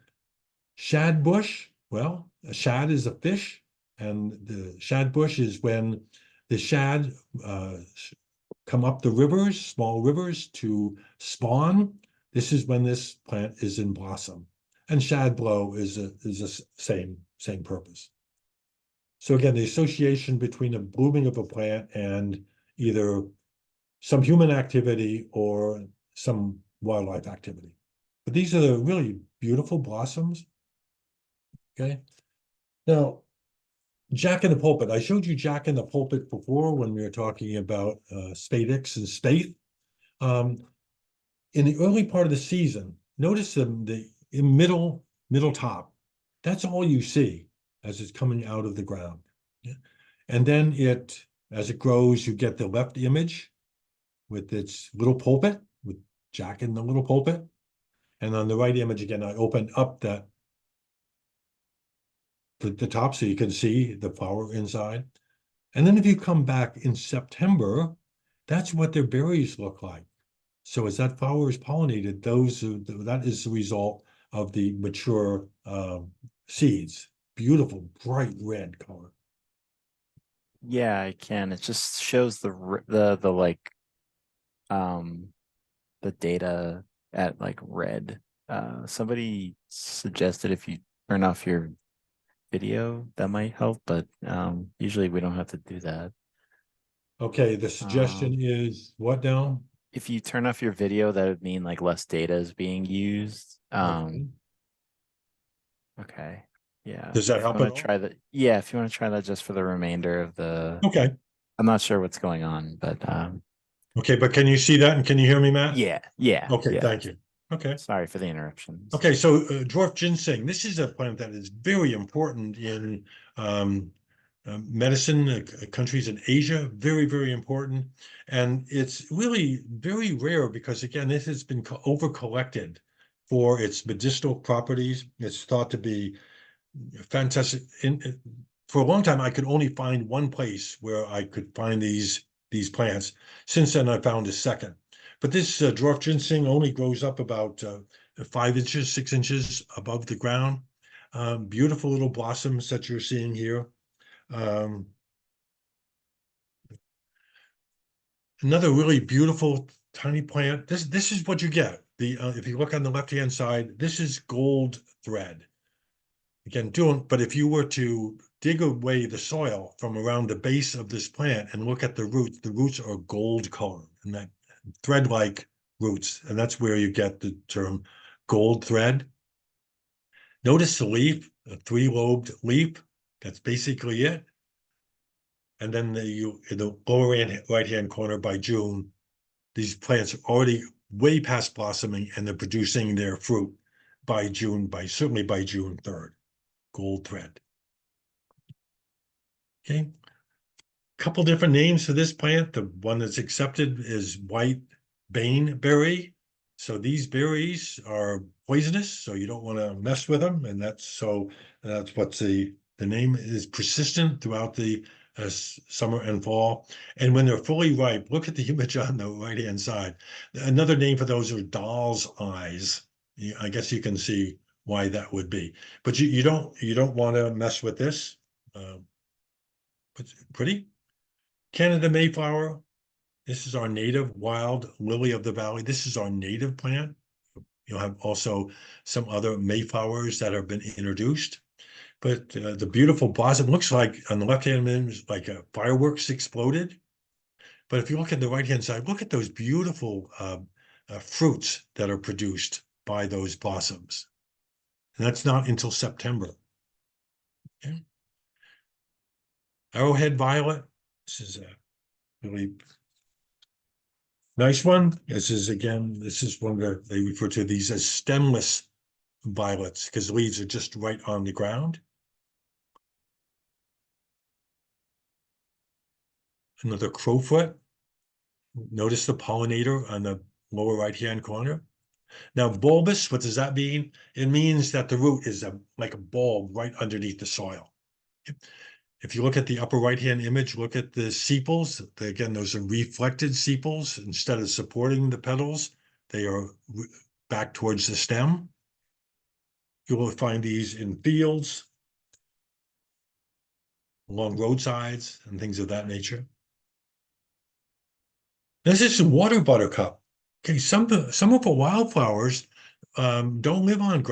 Shad bush, well, a shad is a fish, and the shad bush is when the shad come up the rivers, small rivers, to spawn. This is when this plant is in blossom. And shad blow is a same purpose. So again, the association between the blooming of a plant and either some human activity or some wildlife activity. But these are the really beautiful blossoms. Okay. Now, Jack in the pulpit. I showed you Jack in the pulpit before when we were talking about spadix and spathe. Um, in the early part of the season, notice the middle top. That's all you see as it's coming out of the ground. Yeah. And then as it grows, you get the left image with its little pulpit, with Jack in the little pulpit. And on the right image, again, I open up the top so you can see the flower inside. And then if you come back in September, that's what their berries look like. So as that flower is pollinated, that is the result of the mature seeds. Beautiful, bright red color.
Yeah, I can. It just shows the like um the data at like red. Somebody suggested if you turn off your video, that might help, but usually we don't have to do that.
Okay, the suggestion
Um,
is what now?
if you turn off your video, that would mean like less data is being used.
Okay.
Okay. Yeah.
Does that
If you
help
want
at
to
all?
try that, yeah, if you want to try that just for the remainder of the,
Okay.
I'm not sure what's going on, but
Okay, but can you see that and can you hear me, Matt?
yeah, yeah,
Okay,
yeah.
thank you. Okay.
Sorry for the interruptions.
Okay, so dwarf ginseng. This is a plant that is very important in um, medicine, countries in Asia. Very, very important, and it's really very rare because again, this has been over collected for its medicinal properties. It's thought to be fantastic. For a long time, I could only find one place where I could find these plants. Since then, I found a second. But this dwarf ginseng only grows up about 5 inches, 6 inches above the ground. Beautiful little blossoms that you're seeing here. Um, Another really beautiful tiny plant. This is what you get. The if you look on the left-hand side, this is gold thread. Again, but if you were to dig away the soil from around the base of this plant and look at the roots are gold colored and that thread-like roots, and that's where you get the term gold thread. Notice the leaf, a three-lobed leaf. That's basically it. And then in the lower right-hand corner by June, these plants are already way past blossoming and they're producing their fruit by June, certainly by June 3rd. Gold thread. Okay. Couple different names for this plant. The one that's accepted is white baneberry. So these berries are poisonous, so you don't want to mess with them. And that's what's the name is persistent throughout the summer and fall. And when they're fully ripe, look at the image on the right-hand side. Another name for those are doll's eyes. I guess you can see why that would be. But you don't want to mess with this. It's pretty. Canada Mayflower. This is our native wild lily of the valley. This is our native plant. You'll have also some other Mayflowers that have been introduced. But the beautiful blossom looks like on the left-hand image, like fireworks exploded. But if you look at the right-hand side, look at those beautiful fruits that are produced by those blossoms. And that's not until September. Okay. Arrowhead violet. This is a really nice one. This is one that they refer to these as stemless violets because leaves are just right on the ground. Another crowfoot. Notice the pollinator on the lower right-hand corner. Now, bulbous, what does that mean? It means that the root is like a bulb right underneath the soil. If you look at the upper right-hand image, look at the sepals. Again, those are reflected sepals. Instead of supporting the petals, they are back towards the stem. You will find these in fields, along roadsides, and things of that nature. This is water buttercup. Okay, some of the wildflowers don't live on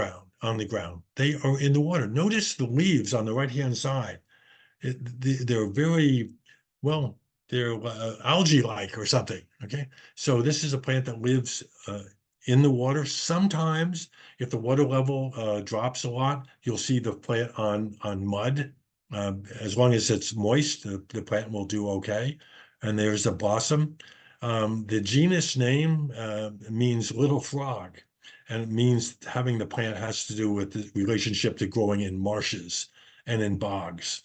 the ground. They are in the water. Notice the leaves on the right-hand side. They're very, well, they're algae-like or something, okay? So this is a plant that lives in the water. Sometimes, if the water level drops a lot, you'll see the plant on mud. As long as it's moist, the plant will do okay. And there's a blossom. The genus name means little frog, and it means having the plant has to do with the relationship to growing in marshes and in bogs.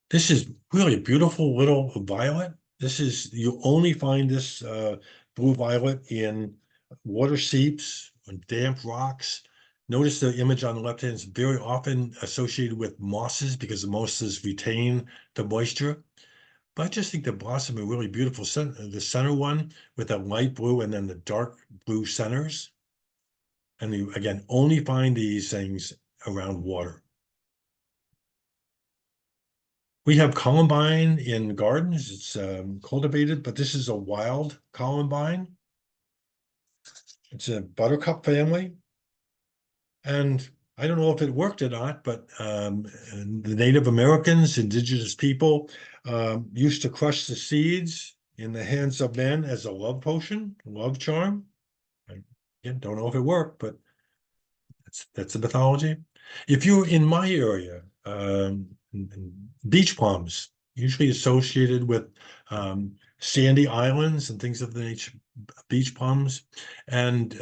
This is really a beautiful little violet. You only find this blue violet in water seeps, on damp rocks. Notice the image on the left hand is very often associated with mosses because the mosses retain the moisture. But I just think the blossom are really beautiful. The center one with that light blue and then the dark blue centers. And you, again, only find these things around water. We have columbine in gardens. It's cultivated, but this is a wild columbine. It's a buttercup family. And I don't know if it worked or not, but the Native Americans, indigenous people, used to crush the seeds in the hands of men as a love potion, love charm. Again, don't know if it worked, but that's the mythology. If you're in my area, beach plums, usually associated with sandy islands and things of the nature, beach plums, and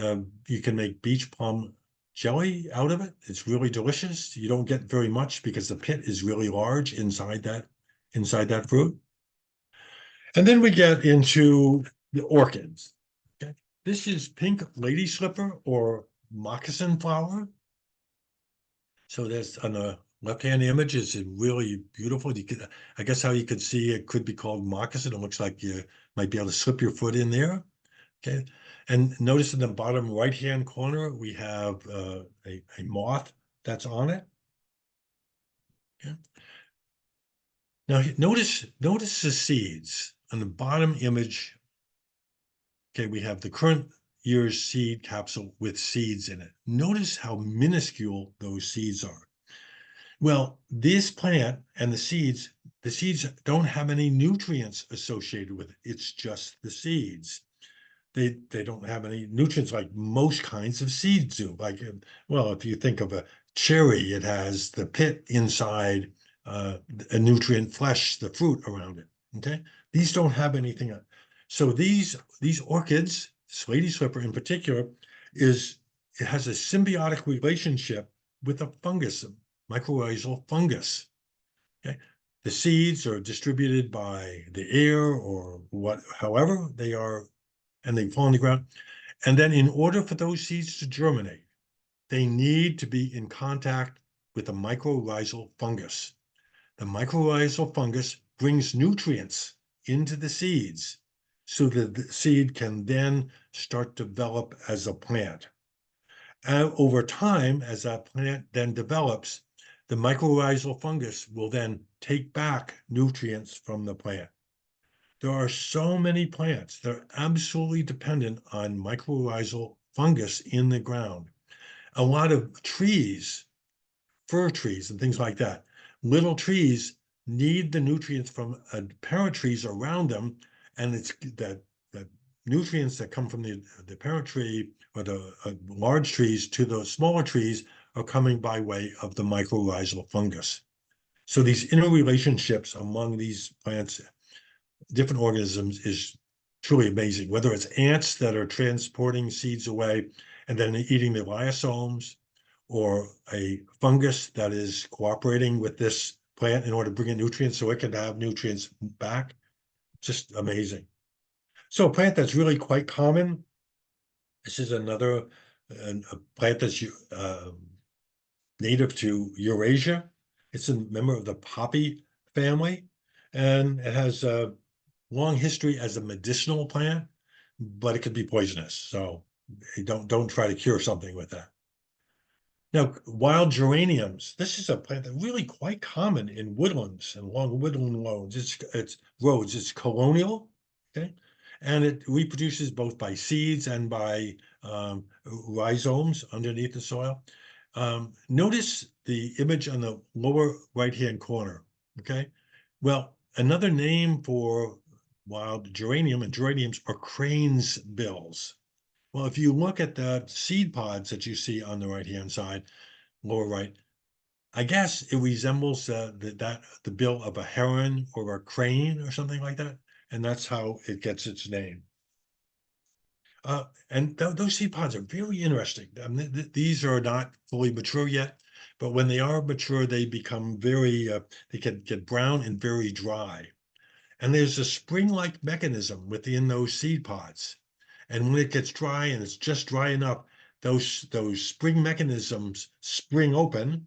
you can make beach plum jelly out of it. It's really delicious. You don't get very much because the pit is really large inside that fruit. And then we get into the orchids. Okay, this is pink lady slipper or moccasin flower. So that's on the left-hand image is really beautiful. I guess how you could see it could be called moccasin. It looks like you might be able to slip your foot in there. Okay, and notice in the bottom right-hand corner we have a moth that's on it. Okay. Now notice the seeds on the bottom image. Okay, we have the current year's seed capsule with seeds in it. Notice how minuscule those seeds are. Well, this plant and the seeds don't have any nutrients associated with it. It's just the seeds. They don't have any nutrients like most kinds of seeds do. Like, well, if you think of a cherry, it has the pit inside, a nutrient flesh, the fruit around it. Okay, these don't have anything. So these orchids, Lady Slipper in particular, it has a symbiotic relationship with a fungus, mycorrhizal fungus. Okay, the seeds are distributed by the air or however they are, and they fall on the ground. And then in order for those seeds to germinate, they need to be in contact with a mycorrhizal fungus. The mycorrhizal fungus brings nutrients into the seeds so that the seed can then start to develop as a plant. And over time, as that plant then develops, the mycorrhizal fungus will then take back nutrients from the plant. There are so many plants that are absolutely dependent on mycorrhizal fungus in the ground. A lot of trees, fir trees and things like that, little trees need the nutrients from parent trees around them, and it's that nutrients that come from the parent tree or the large trees to those smaller trees are coming by way of the mycorrhizal fungus. So these interrelationships among these plants, different organisms, is truly amazing. Whether it's ants that are transporting seeds away and then eating the lyosomes, or a fungus that is cooperating with this plant in order to bring in nutrients so it can have nutrients back, just amazing. So a plant that's really quite common, this is another a plant that's native to Eurasia. It's a member of the poppy family, and it has a long history as a medicinal plant, but it could be poisonous. So don't try to cure something with that. Now, wild geraniums. This is a plant that's really quite common in woodlands and along woodland roads. It's roads. It's colonial, okay, and it reproduces both by seeds and by rhizomes underneath the soil. Notice the image on the lower right-hand corner, okay? Well, another name for wild geranium and geraniums are crane's bills. Well, if you look at the seed pods that you see on the right-hand side, lower right, I guess it resembles the bill of a heron or a crane or something like that, and that's how it gets its name. And those seed pods are very interesting. I mean, these are not fully mature yet, but when they are mature, they become very, they can get brown and very dry. And there's a spring-like mechanism within those seed pods. And when it gets dry and it's just dry enough, those spring mechanisms spring open,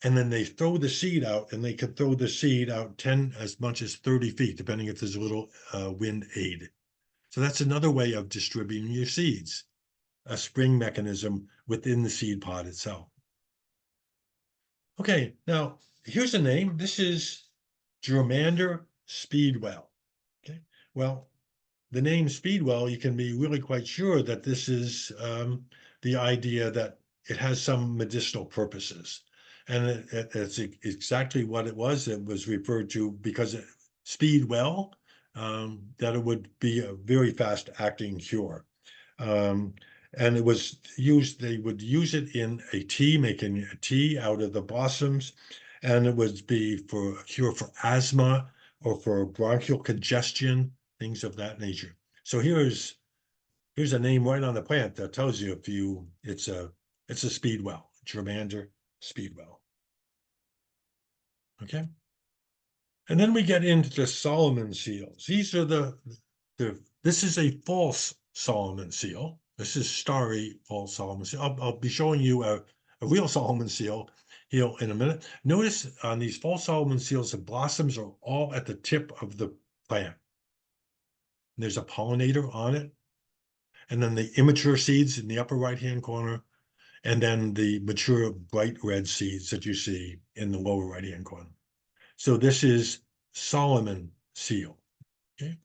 and then they throw the seed out, and they can throw the seed out 10 as much as 30 feet, depending if there's a little wind aid. So that's another way of distributing your seeds, a spring mechanism within the seed pod itself. Okay, now here's a name. This is Germander speedwell. Okay, well, the name speedwell, you can be really quite sure that this is the idea that it has some medicinal purposes. And it's exactly what it was. It was referred to because it speed well, that it would be a very fast acting cure. And it was used, they would use it in a tea, making a tea out of the blossoms. And it would be for a cure for asthma or for bronchial congestion, things of that nature. So here's a name right on the plant that tells you it's a speedwell, Germander speedwell. Okay. And then we get into the Solomon seals. These are this is a false Solomon seal. This is starry false Solomon seal. I'll be showing you a real Solomon seal here in a minute. Notice on these false Solomon seals, the blossoms are all at the tip of the plant. There's a pollinator on it, and then the immature seeds in the upper right-hand corner, and then the mature bright red seeds that you see in the lower right-hand corner. So this is Solomon seal. Okay.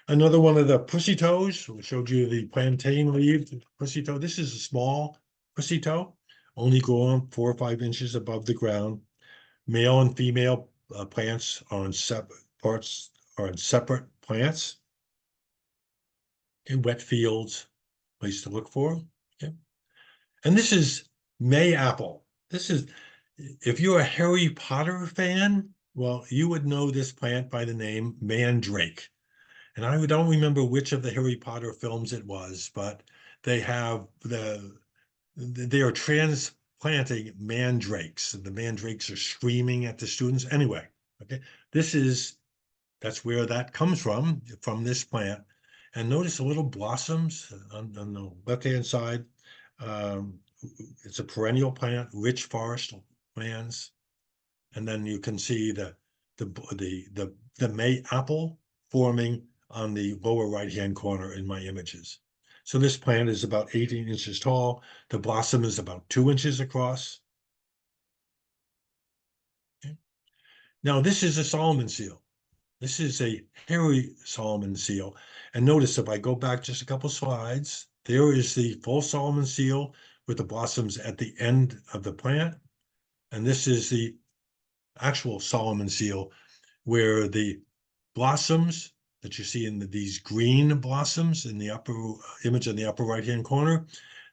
Another one of the pussy toes. We showed you the plantain-leaved pussy toe. This is a small pussy toe, only growing 4 or 5 inches above the ground. Male and female plants are on separate plants. In wet fields, place to look for. Okay. And this is May apple. This is, if you're a Harry Potter fan, well, you would know this plant by the name mandrake. And I don't remember which of the Harry Potter films it was, but they have they are transplanting mandrakes. The mandrakes are screaming at the students. Anyway, okay, that's where that comes from this plant. And notice the little blossoms on the left-hand side. It's a perennial plant, rich forest, glands. And then you can see the May apple forming on the lower right-hand corner in my images. So this plant is about 18 inches tall. The blossom is about 2 inches across. Okay. Now this is a Solomon seal. This is a hairy Solomon seal. And notice if I go back just a couple slides, there is the full Solomon seal with the blossoms at the end of the plant. And this is the actual Solomon seal where the blossoms that you see in these green blossoms in the upper image in the upper right-hand corner,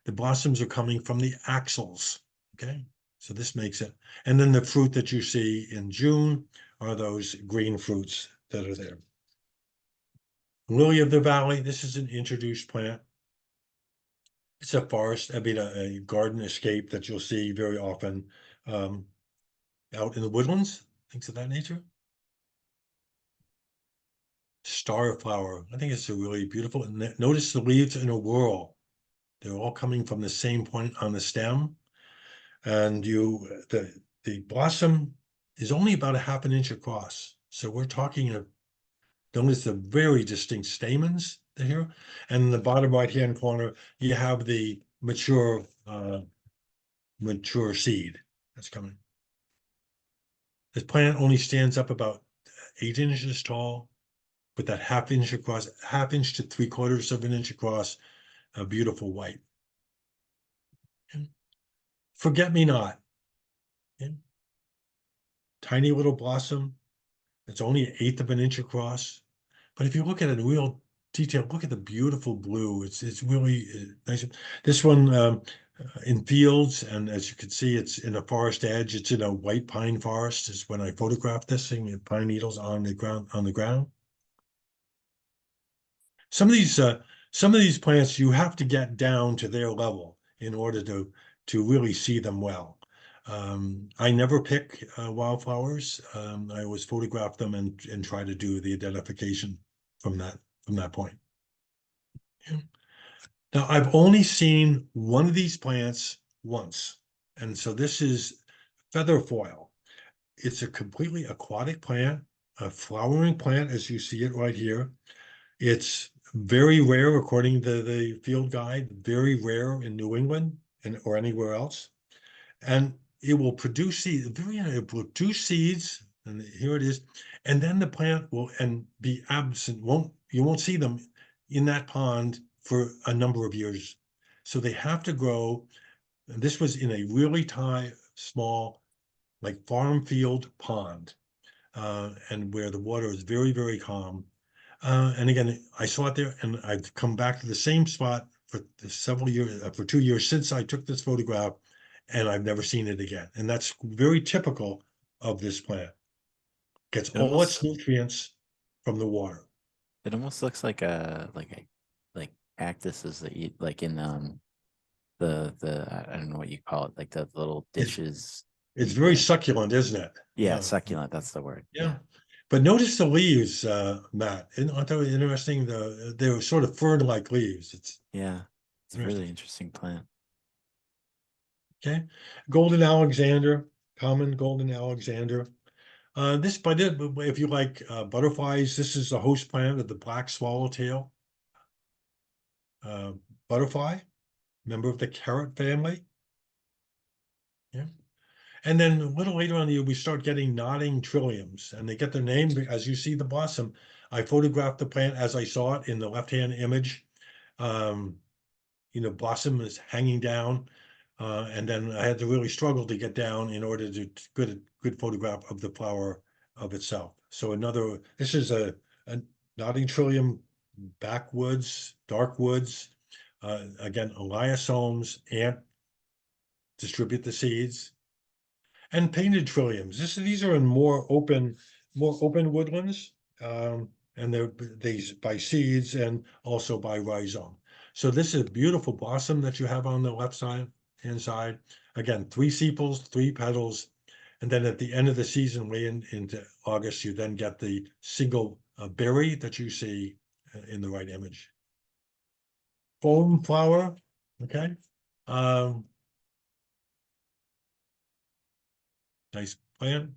the blossoms are coming from the axils, okay? So this makes it. And then the fruit that you see in June are those green fruits that are there. Lily of the Valley, this is an introduced plant. It's a forest, I mean, a garden escape that you'll see very often out in the woodlands, things of that nature. Starflower, I think it's a really beautiful, and notice the leaves in a whirl. They're all coming from the same point on the stem. And the blossom is only about a half an inch across. So we're talking notice the very distinct stamens here. And in the bottom right-hand corner, you have the mature seed that's coming. This plant only stands up about 8 inches tall, with that half inch across, half inch to 3/4 of an inch across, a beautiful white. Okay. Forget-me-not. Okay. Tiny little blossom. It's only 1/8 of an inch across. But if you look at it in real detail, look at the beautiful blue. It's really nice. This one in fields, and as you can see, it's in a forest edge. It's in a white pine forest. Is when I photographed this thing with pine needles on the ground. Some of these plants you have to get down to their level in order to really see them well. I never pick wildflowers. I always photograph them and try to do the identification from that point. Yeah. Now I've only seen one of these plants once, and so this is featherfoil. It's a completely aquatic plant, a flowering plant, as you see it right here. It's very rare, according to the field guide, very rare in New England or anywhere else. And it will produce seeds, and here it is. And then the plant will be absent. You won't see them in that pond for a number of years. So they have to grow. And this was in a really small, like farm field pond, and where the water is very, very calm. And again, I saw it there, and I've come back to the same spot for several years, for 2 years since I took this photograph, and I've never seen it again. And that's very typical of this plant. Gets all its nutrients from the water.
It almost looks like like cactuses that you like in the I don't know what you call it, like the little dishes.
It's very succulent, isn't it?
Yeah, succulent, that's the word.
Yeah. But notice the leaves, Matt. Aren't they interesting? They're sort of fern-like leaves. It's
a really interesting plant.
Okay. Golden Alexander, common golden Alexander. If you like butterflies, this is the host plant of the black swallowtail butterfly, member of the carrot family. Yeah. And then a little later on the year, we start getting nodding trilliums, and they get their name as you see the blossom. I photographed the plant as I saw it in the left-hand image. Blossom is hanging down, and then I had to really struggle to get down in order to get a good photograph of the flower of itself. So this is a nodding trillium backwoods, dark woods. Again, eliosomes, ant distribute the seeds. And painted trilliums. These are in more open woodlands, and they're by seeds and also by rhizome. So this is a beautiful blossom that you have on the left hand side. Again, 3 sepals, 3 petals, and then at the end of the season, way into August, you then get the single berry that you see in the right image. Foam flower, okay. Nice plant.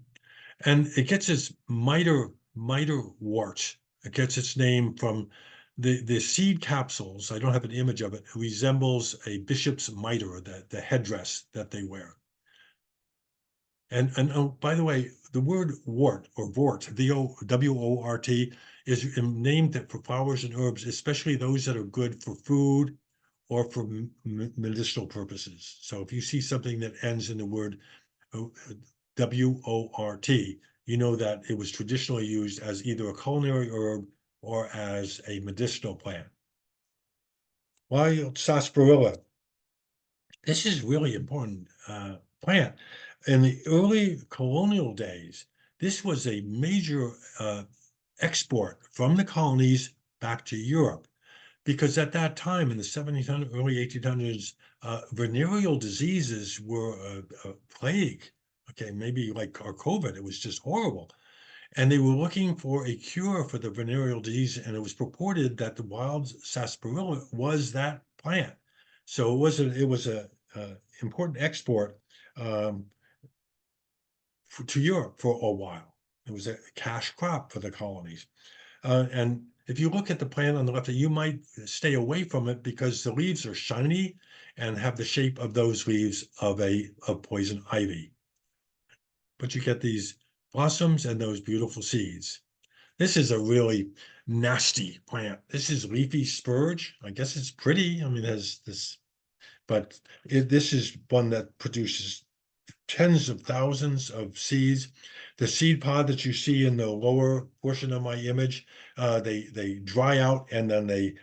And it gets its miter wart. It gets its name from the seed capsules. I don't have an image of it. It resembles a bishop's mitre, the headdress that they wear. And oh, by the way, the word wort or vort, W-O-R-T, is named for flowers and herbs, especially those that are good for food or for medicinal purposes. So if you see something that ends in the word W-O-R-T, you know that it was traditionally used as either a culinary herb or as a medicinal plant. Wild sarsaparilla. This is really important plant. In the early colonial days, this was a major export from the colonies back to Europe, because at that time in the 1700s, early 1800s, venereal diseases were a plague. Okay, maybe like our COVID, it was just horrible. And they were looking for a cure for the venereal disease, and it was purported that the wild sarsaparilla was that plant. So it was a important export to Europe for a while. It was a cash crop for the colonies. And if you look at the plant on the left, you might stay away from it because the leaves are shiny and have the shape of those leaves of poison ivy. But you get these blossoms and those beautiful seeds. This is a really nasty plant. This is leafy spurge. I guess it's pretty. I mean, it has this, but this is one that produces tens of thousands of seeds. The seed pod that you see in the lower portion of my image, they dry out and then they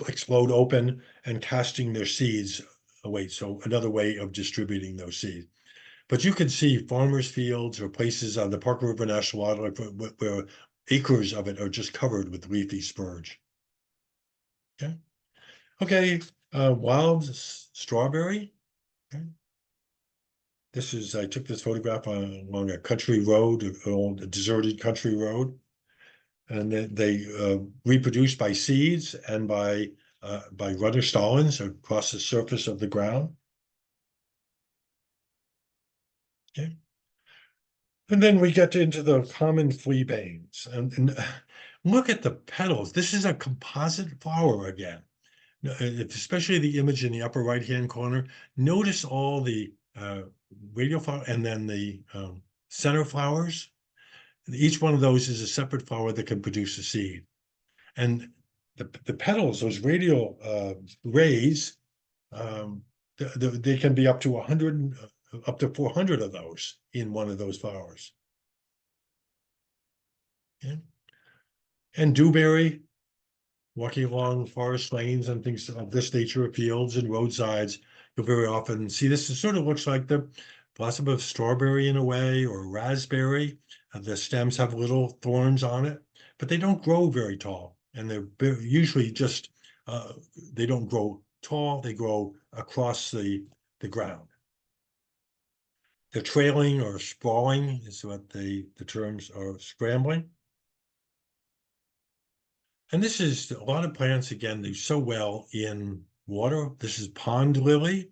explode open and casting their seeds away. So another way of distributing those seeds. But you can see farmers' fields or places on the Parker River National Wildlife where acres of it are just covered with leafy spurge. Okay. Okay. Wild strawberry. Okay. I took this photograph along a country road, an old deserted country road. And they reproduce by seeds and by rudder stolons across the surface of the ground. Okay. And then we get into the common fleabanes. And look at the petals. This is a composite flower again. Especially the image in the upper right-hand corner. Notice all the radial flower and then the center flowers. Each one of those is a separate flower that can produce a seed. And the petals, those radial rays, they can be up to 100, up to 400 of those in one of those flowers. Okay. And dewberry, walking along forest lanes and things of this nature, fields and roadsides, you'll very often see this. It sort of looks like the blossom of strawberry in a way, or raspberry. The stems have little thorns on it, but they don't grow very tall. And they're usually just, they don't grow tall, they grow across the ground. The trailing or sprawling is what the terms are, scrambling. And this is a lot of plants, again, do so well in water. This is pond lily.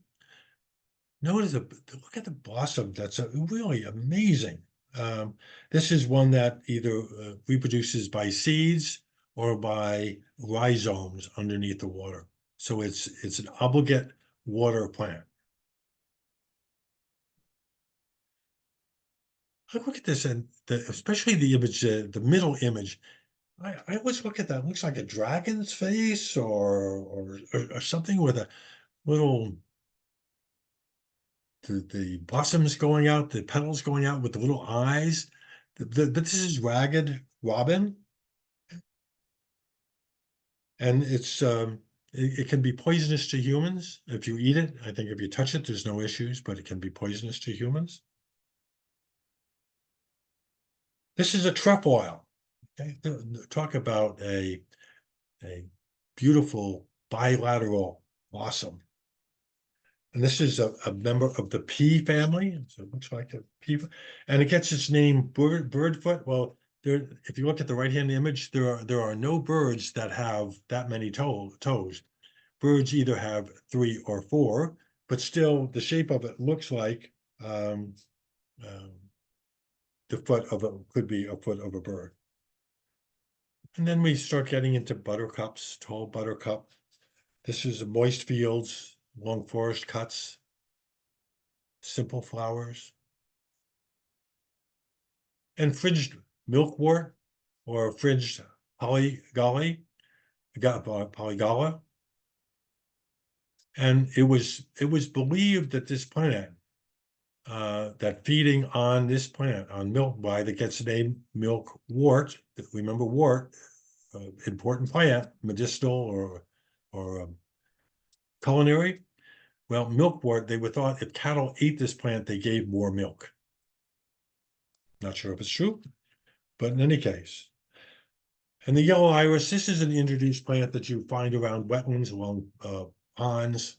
Notice look at the blossom. That's really amazing. This is one that either reproduces by seeds or by rhizomes underneath the water. So it's an obligate water plant. Look at this, and especially the image, the middle image. I always look at that. It looks like a dragon's face or something with a little the blossoms going out, the petals going out with the little eyes. But this is ragged robin, and it can be poisonous to humans if you eat it. I think if you touch it, there's no issues, but it can be poisonous to humans. This is a trefoil. Okay, talk about a beautiful bilateral blossom. And this is a member of the pea family. So it looks like a pea, and it gets its name birdfoot. Well, if you look at the right-hand image, there are no birds that have that many toes. Birds either have 3 or 4, but still the shape of it looks like the foot of could be a foot of a bird. And then we start getting into buttercups, tall buttercup. This is moist fields, long forest cuts, simple flowers. And fringed milkwort or fringed polygala. And it was believed that this plant, that feeding on this plant, on milkweed, that gets the name milkwort. Remember wort, important plant, medicinal or culinary. Well, milkwort, they were thought if cattle ate this plant, they gave more milk. Not sure if it's true, but in any case. And the yellow iris, this is an introduced plant that you find around wetlands, along ponds,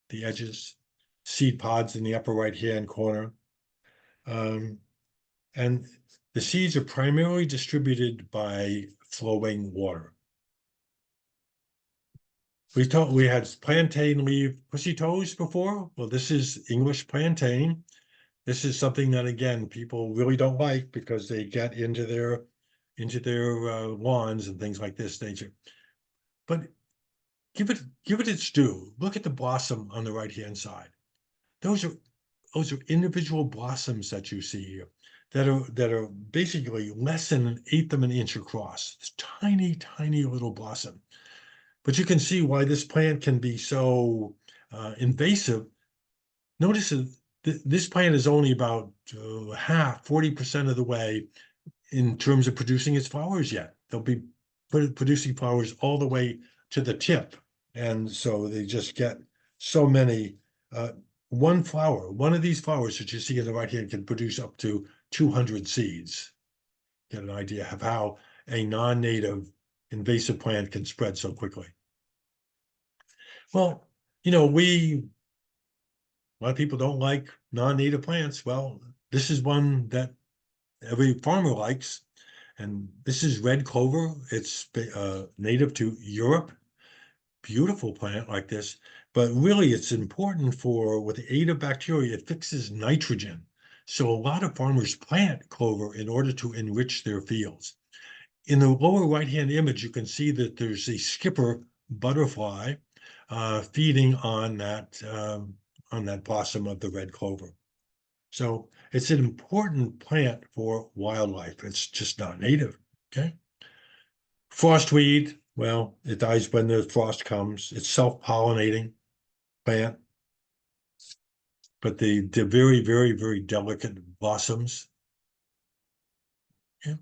the edges, seed pods in the upper right-hand corner. And the seeds are primarily distributed by flowing water. We had plantain leaf pussy toes before. Well, this is English plantain. This is something that, again, people really don't like because they get into their lawns and things like this nature. But give it its due. Look at the blossom on the right-hand side. Those are individual blossoms that you see here that are basically less than an eighth of an inch across. It's tiny, tiny little blossom. But you can see why this plant can be so invasive. Notice that this plant is only about 40% of the way in terms of producing its flowers yet. They'll be producing flowers all the way to the tip. And so they just get so many. One of these flowers that you see in the right hand can produce up to 200 seeds. Get an idea of how a non-native invasive plant can spread so quickly. Well, a lot of people don't like non-native plants. Well, this is one that every farmer likes. And this is red clover. It's native to Europe. Beautiful plant like this. But really, it's important with the aid of bacteria, it fixes nitrogen. So a lot of farmers plant clover in order to enrich their fields. In the lower right-hand image, you can see that there's a skipper butterfly feeding on that blossom of the red clover. So it's an important plant for wildlife. It's just not native, okay? Frostweed, well, it dies when the frost comes. It's self-pollinating plant, but the very, very, very delicate blossoms. Yeah.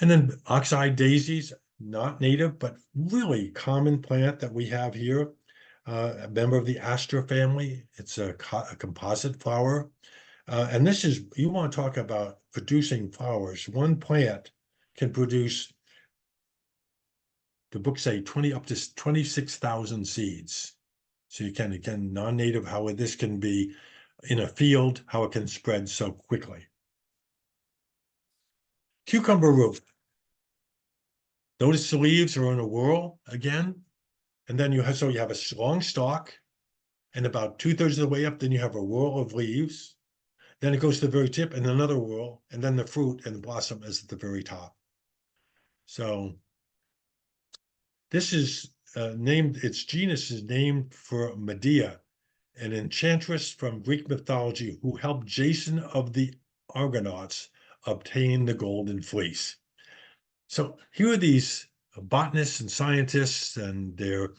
And then oxeye daisies, not native, but really common plant that we have here. A member of the aster family. It's a composite flower. And this is, you want to talk about producing flowers. One plant can produce, the books say, up to 26,000 seeds. So you can, again, non-native, how this can be in a field, how it can spread so quickly. Cucumber root. Notice the leaves are in a whorl again. And then you have a long stalk, and about 2/3 of the way up, then you have a whorl of leaves. Then it goes to the very tip and another whorl, and then the fruit and the blossom is at the very top. So this is its genus is named for Medea, an enchantress from Greek mythology who helped Jason of the Argonauts obtain the golden fleece. So here are these botanists and scientists, and they're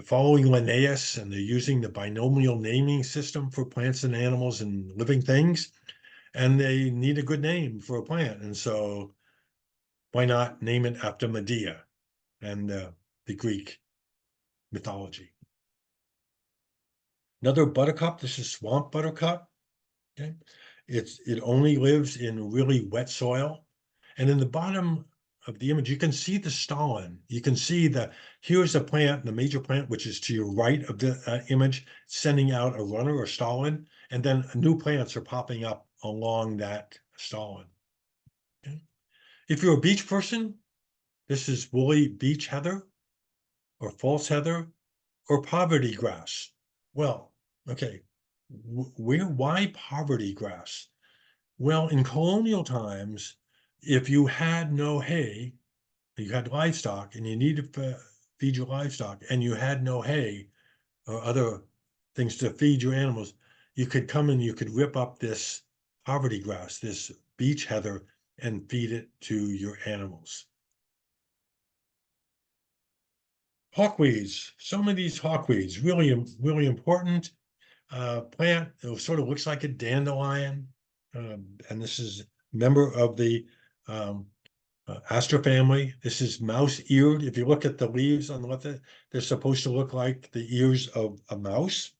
following Linnaeus, and they're using the binomial naming system for plants and animals and living things, and they need a good name for a plant. And so why not name it after Medea and the Greek mythology? Another buttercup, this is swamp buttercup. Okay, it only lives in really wet soil. And in the bottom of the image, you can see the stolon. You can see here's the plant, the major plant, which is to your right of the image, sending out a runner or stolon, and then new plants are popping up along that stolon. Okay. If you're a beach person, this is woolly beach heather, or false heather, or poverty grass. Well, okay, why poverty grass? Well, in colonial times, if you had no hay, you had livestock and you needed to feed your livestock and you had no hay or other things to feed your animals, you could come and you could rip up this poverty grass, this beach heather, and feed it to your animals. Hawkweeds, some of these hawkweeds, really important plant. It sort of looks like a dandelion, and this is a member of the aster family. This is mouse-eared. If you look at the leaves on the left, they're supposed to look like the ears of a mouse.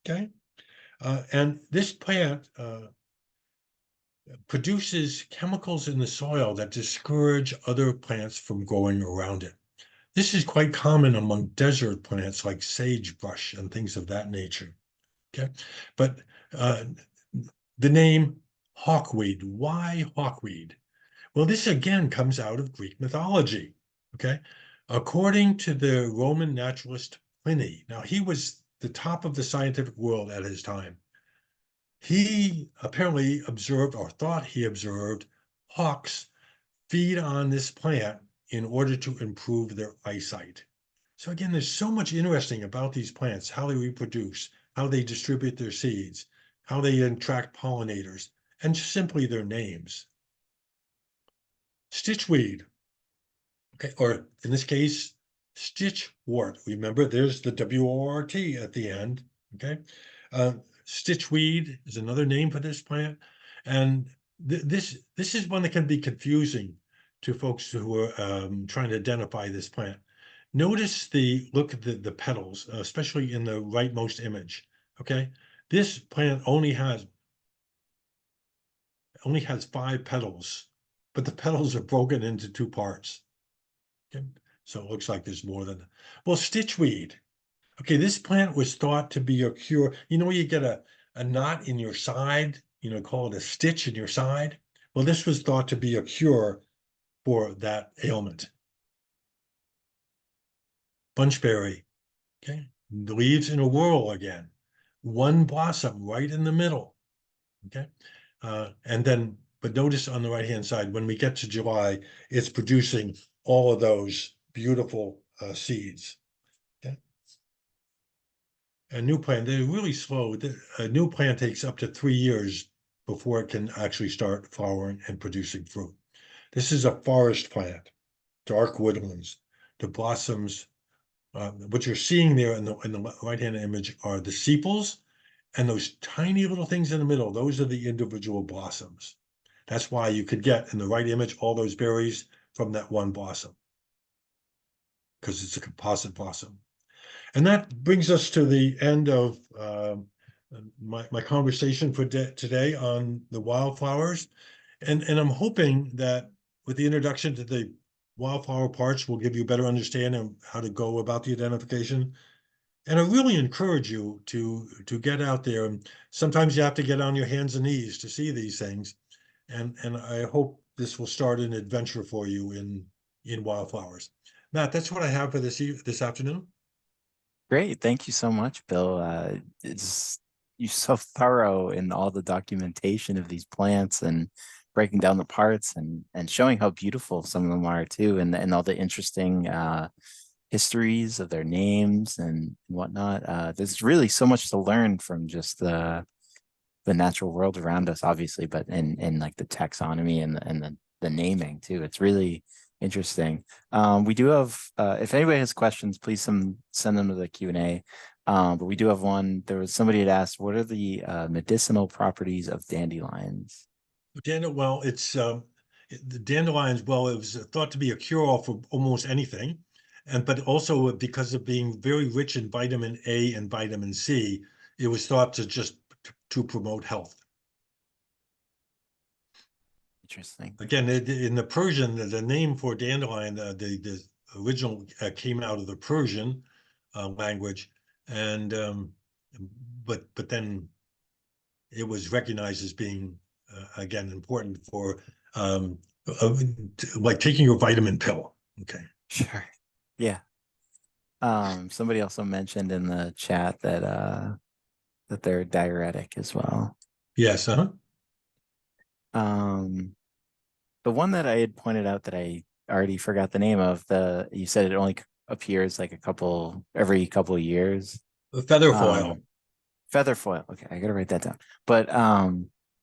Okay, and this plant produces chemicals in the soil that discourage other plants from growing around it. This is quite common among desert plants like sagebrush and things of that nature. Okay, but the name hawkweed, why hawkweed? Well, this again comes out of Greek mythology. Okay, according to the Roman naturalist Pliny, now he was the top of the scientific world at his time. He apparently observed or thought he observed hawks feed on this plant in order to improve their eyesight. So again, there's so much interesting about these plants, how they reproduce, how they distribute their seeds, how they attract pollinators, and just simply their names. Stitchweed, okay, or in this case, stitchwort. Remember, there's the W-O-R-T at the end, okay? Stitchweed is another name for this plant. And this is one that can be confusing to folks who are trying to identify this plant. Notice look at the petals, especially in the rightmost image, okay? This plant only has 5 petals, but the petals are broken into 2 parts. Okay? So it looks like there's more than, well, stitchweed. Okay, this plant was thought to be a cure. You know, you get a knot in your side, call it a stitch in your side. Well, this was thought to be a cure for that ailment. Bunchberry, okay, the leaves in a whorl again, 1 blossom right in the middle, okay, but notice on the right-hand side, when we get to July, it's producing all of those beautiful seeds. Okay, a new plant, they're really slow. A new plant takes up to 3 years before it can actually start flowering and producing fruit. This is a forest plant, dark woodlands. The blossoms, what you're seeing there in the right-hand image are the sepals, and those tiny little things in the middle, those are the individual blossoms. That's why you could get in the right image all those berries from that one blossom, because it's a composite blossom. And that brings us to the end of my conversation for today on the wildflowers. And I'm hoping that with the introduction to the wildflower parts will give you a better understanding of how to go about the identification. And I really encourage you to get out there. And sometimes you have to get on your hands and knees to see these things. And I hope this will start an adventure for you in wildflowers. Matt, that's what I have for this afternoon.
Great. Thank you so much, Bill. It's you're so thorough in all the documentation of these plants and breaking down the parts and showing how beautiful some of them are too, and all the interesting histories of their names and whatnot. There's really so much to learn from just the natural world around us, obviously, but in like the taxonomy and the naming too. It's really interesting. We do have, if anybody has questions, please send them to the Q&A. But we do have one. There was somebody had asked, what are the medicinal properties of dandelions?
Well, it's the dandelions. Well, it was thought to be a cure-all for almost anything, but also because of being very rich in vitamin A and vitamin C, it was thought to just to promote health.
Interesting.
Again, in the Persian, the name for dandelion, the original came out of the Persian language, and but then it was recognized as being again important for like taking your vitamin pill. Okay.
Sure. Yeah. Somebody also mentioned in the chat that they're diuretic as well.
Yes. Uh-huh.
Um, the one that I had pointed out that I already forgot the name of, you said it only appears like every couple of years.
The feather foil.
Um, Featherfoil. Okay, I gotta write that down. But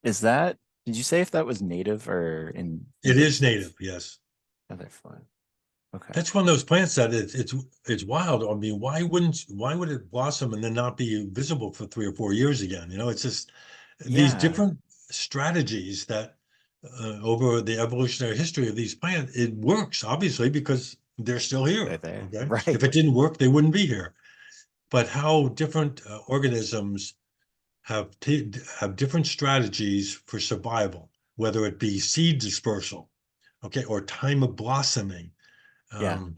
is that, did you say if that was native or
It is
invasive?
native, yes.
Featherfoil. Okay.
That's one of those plants that it's wild. I mean, why would it blossom and then not be visible for 3 or 4 years again? It's just these
Yeah,
different strategies that over the evolutionary history of these plants, it works obviously because they're still
they're
here.
there.
Okay, if
Right.
it didn't work, they wouldn't be here. But how different organisms have different strategies for survival, whether it be seed dispersal, okay, or time of blossoming.
Yeah.
Um,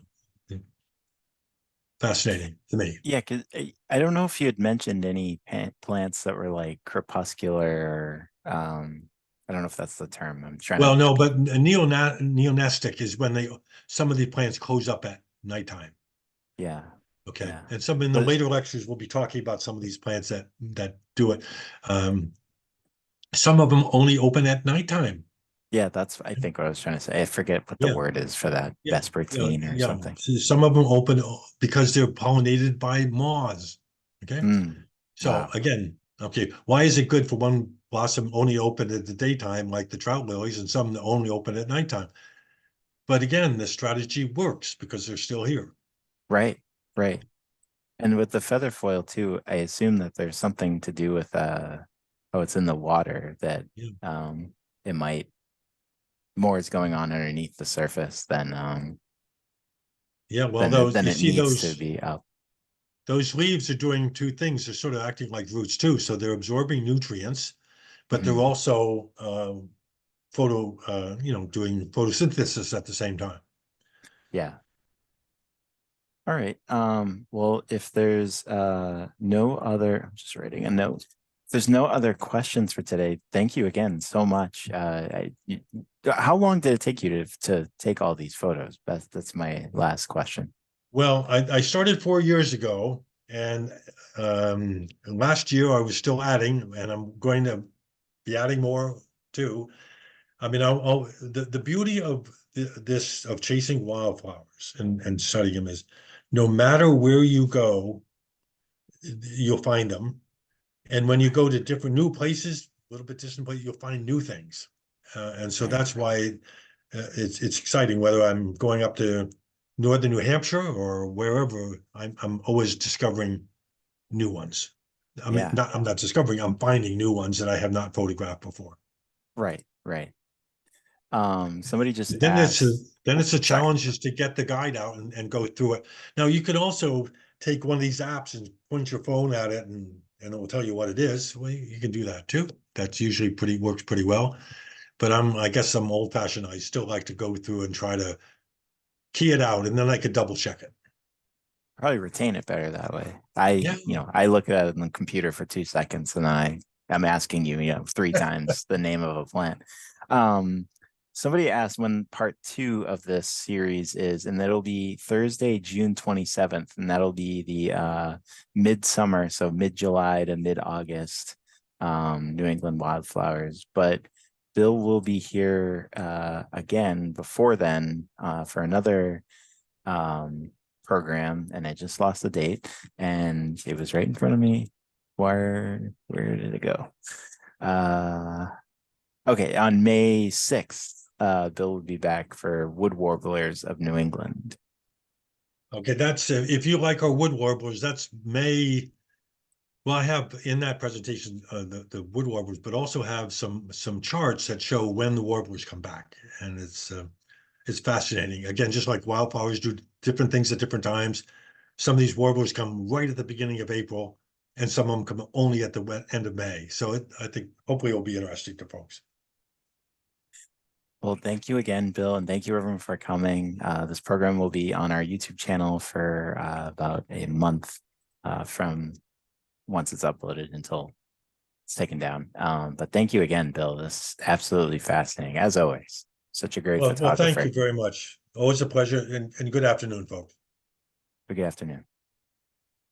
Fascinating to me.
Yeah, because I don't know if you had mentioned any plants that were like crepuscular or I don't know if that's the term. I'm trying
Well,
to
no, but neonastic is when some of the plants close up at nighttime.
yeah.
Okay,
Yeah.
and some in the
But
later lectures we'll be talking about some of these plants that do it. Um, some of them only open at nighttime.
yeah, that's I think what I was trying to say. I forget what the
Yeah,
word is for that,
yeah, yeah,
vespertine or
yeah.
something.
So some of them open because they're pollinated by moths. Okay,
Mm,
so
wow.
again, okay, why is it good for one blossom only open at the daytime, like the trout lilies, and some that only open at nighttime? But again, the strategy works because they're still here.
Right. Right. And with the feather foil too, I assume that there's something to do with oh, it's in the water that
Yeah,
it might more is going on underneath the surface
yeah. Well, those
than
you
it
see
needs to
those
be up.
those leaves are doing two things. They're sort of acting like roots too. So they're absorbing nutrients, but they're
Mhm.
also doing photosynthesis at the same time.
Yeah. All right. Well, if there's no other, I'm just writing a note. If there's no other questions for today, thank you again so much. How long did it take you to take all these photos? That's my last question.
Well, I started 4 years ago, and last year I was still adding, and I'm going to be adding more too. I mean, the beauty of this of chasing wildflowers and studying them is, no matter where you go, you'll find them. And when you go to different new places, a little bit distant places, you'll find new things. And so
Right.
that's why it's exciting. Whether I'm going up to northern New Hampshire or wherever, I'm always discovering new ones. I mean,
Yeah.
I'm not discovering, I'm finding new ones that I have not photographed before.
Right. Right. Somebody just
Then it's a
asked.
then
Oh,
it's a
sorry.
challenge is to get the guide out and go through it. Now you could also take one of these apps and point your phone at it and it will tell you what it is. Well, you can do that too. That's usually works pretty well. But I guess I'm old fashioned. I still like to go through and try to key it out and then I could double check it.
Probably retain it better that way.
Yeah.
I look at it on the computer for 2 seconds and I'm asking you, 3 times the name of a plant. Um, Somebody asked when part two of this series is, and that'll be Thursday, June 27th, and that'll be the midsummer, so mid-July to mid-August, New England Wildflowers. But Bill will be here again before then for another program, and I just lost the date, and it was right in front of me. Where did it go? Uh, okay, on May 6th, Bill would be back for Wood Warblers of New England.
Okay. That's if you like our wood warblers, that's May. Well, I have in that presentation the wood warblers, but also have some charts that show when the warblers come back, and it's fascinating. Again, just like wildflowers do different things at different times. Some of these warblers come right at the beginning of April, and some of them come only at the end of May. So I think hopefully it'll be interesting to folks.
Well, thank you again, Bill, and thank you everyone for coming. This program will be on our YouTube channel for about a month from once it's uploaded until it's taken down. But thank you again, Bill. This is absolutely fascinating, as always. Such a great
Well, thank you
photographer.
very much. Always a pleasure, and good afternoon, folks.
Good afternoon.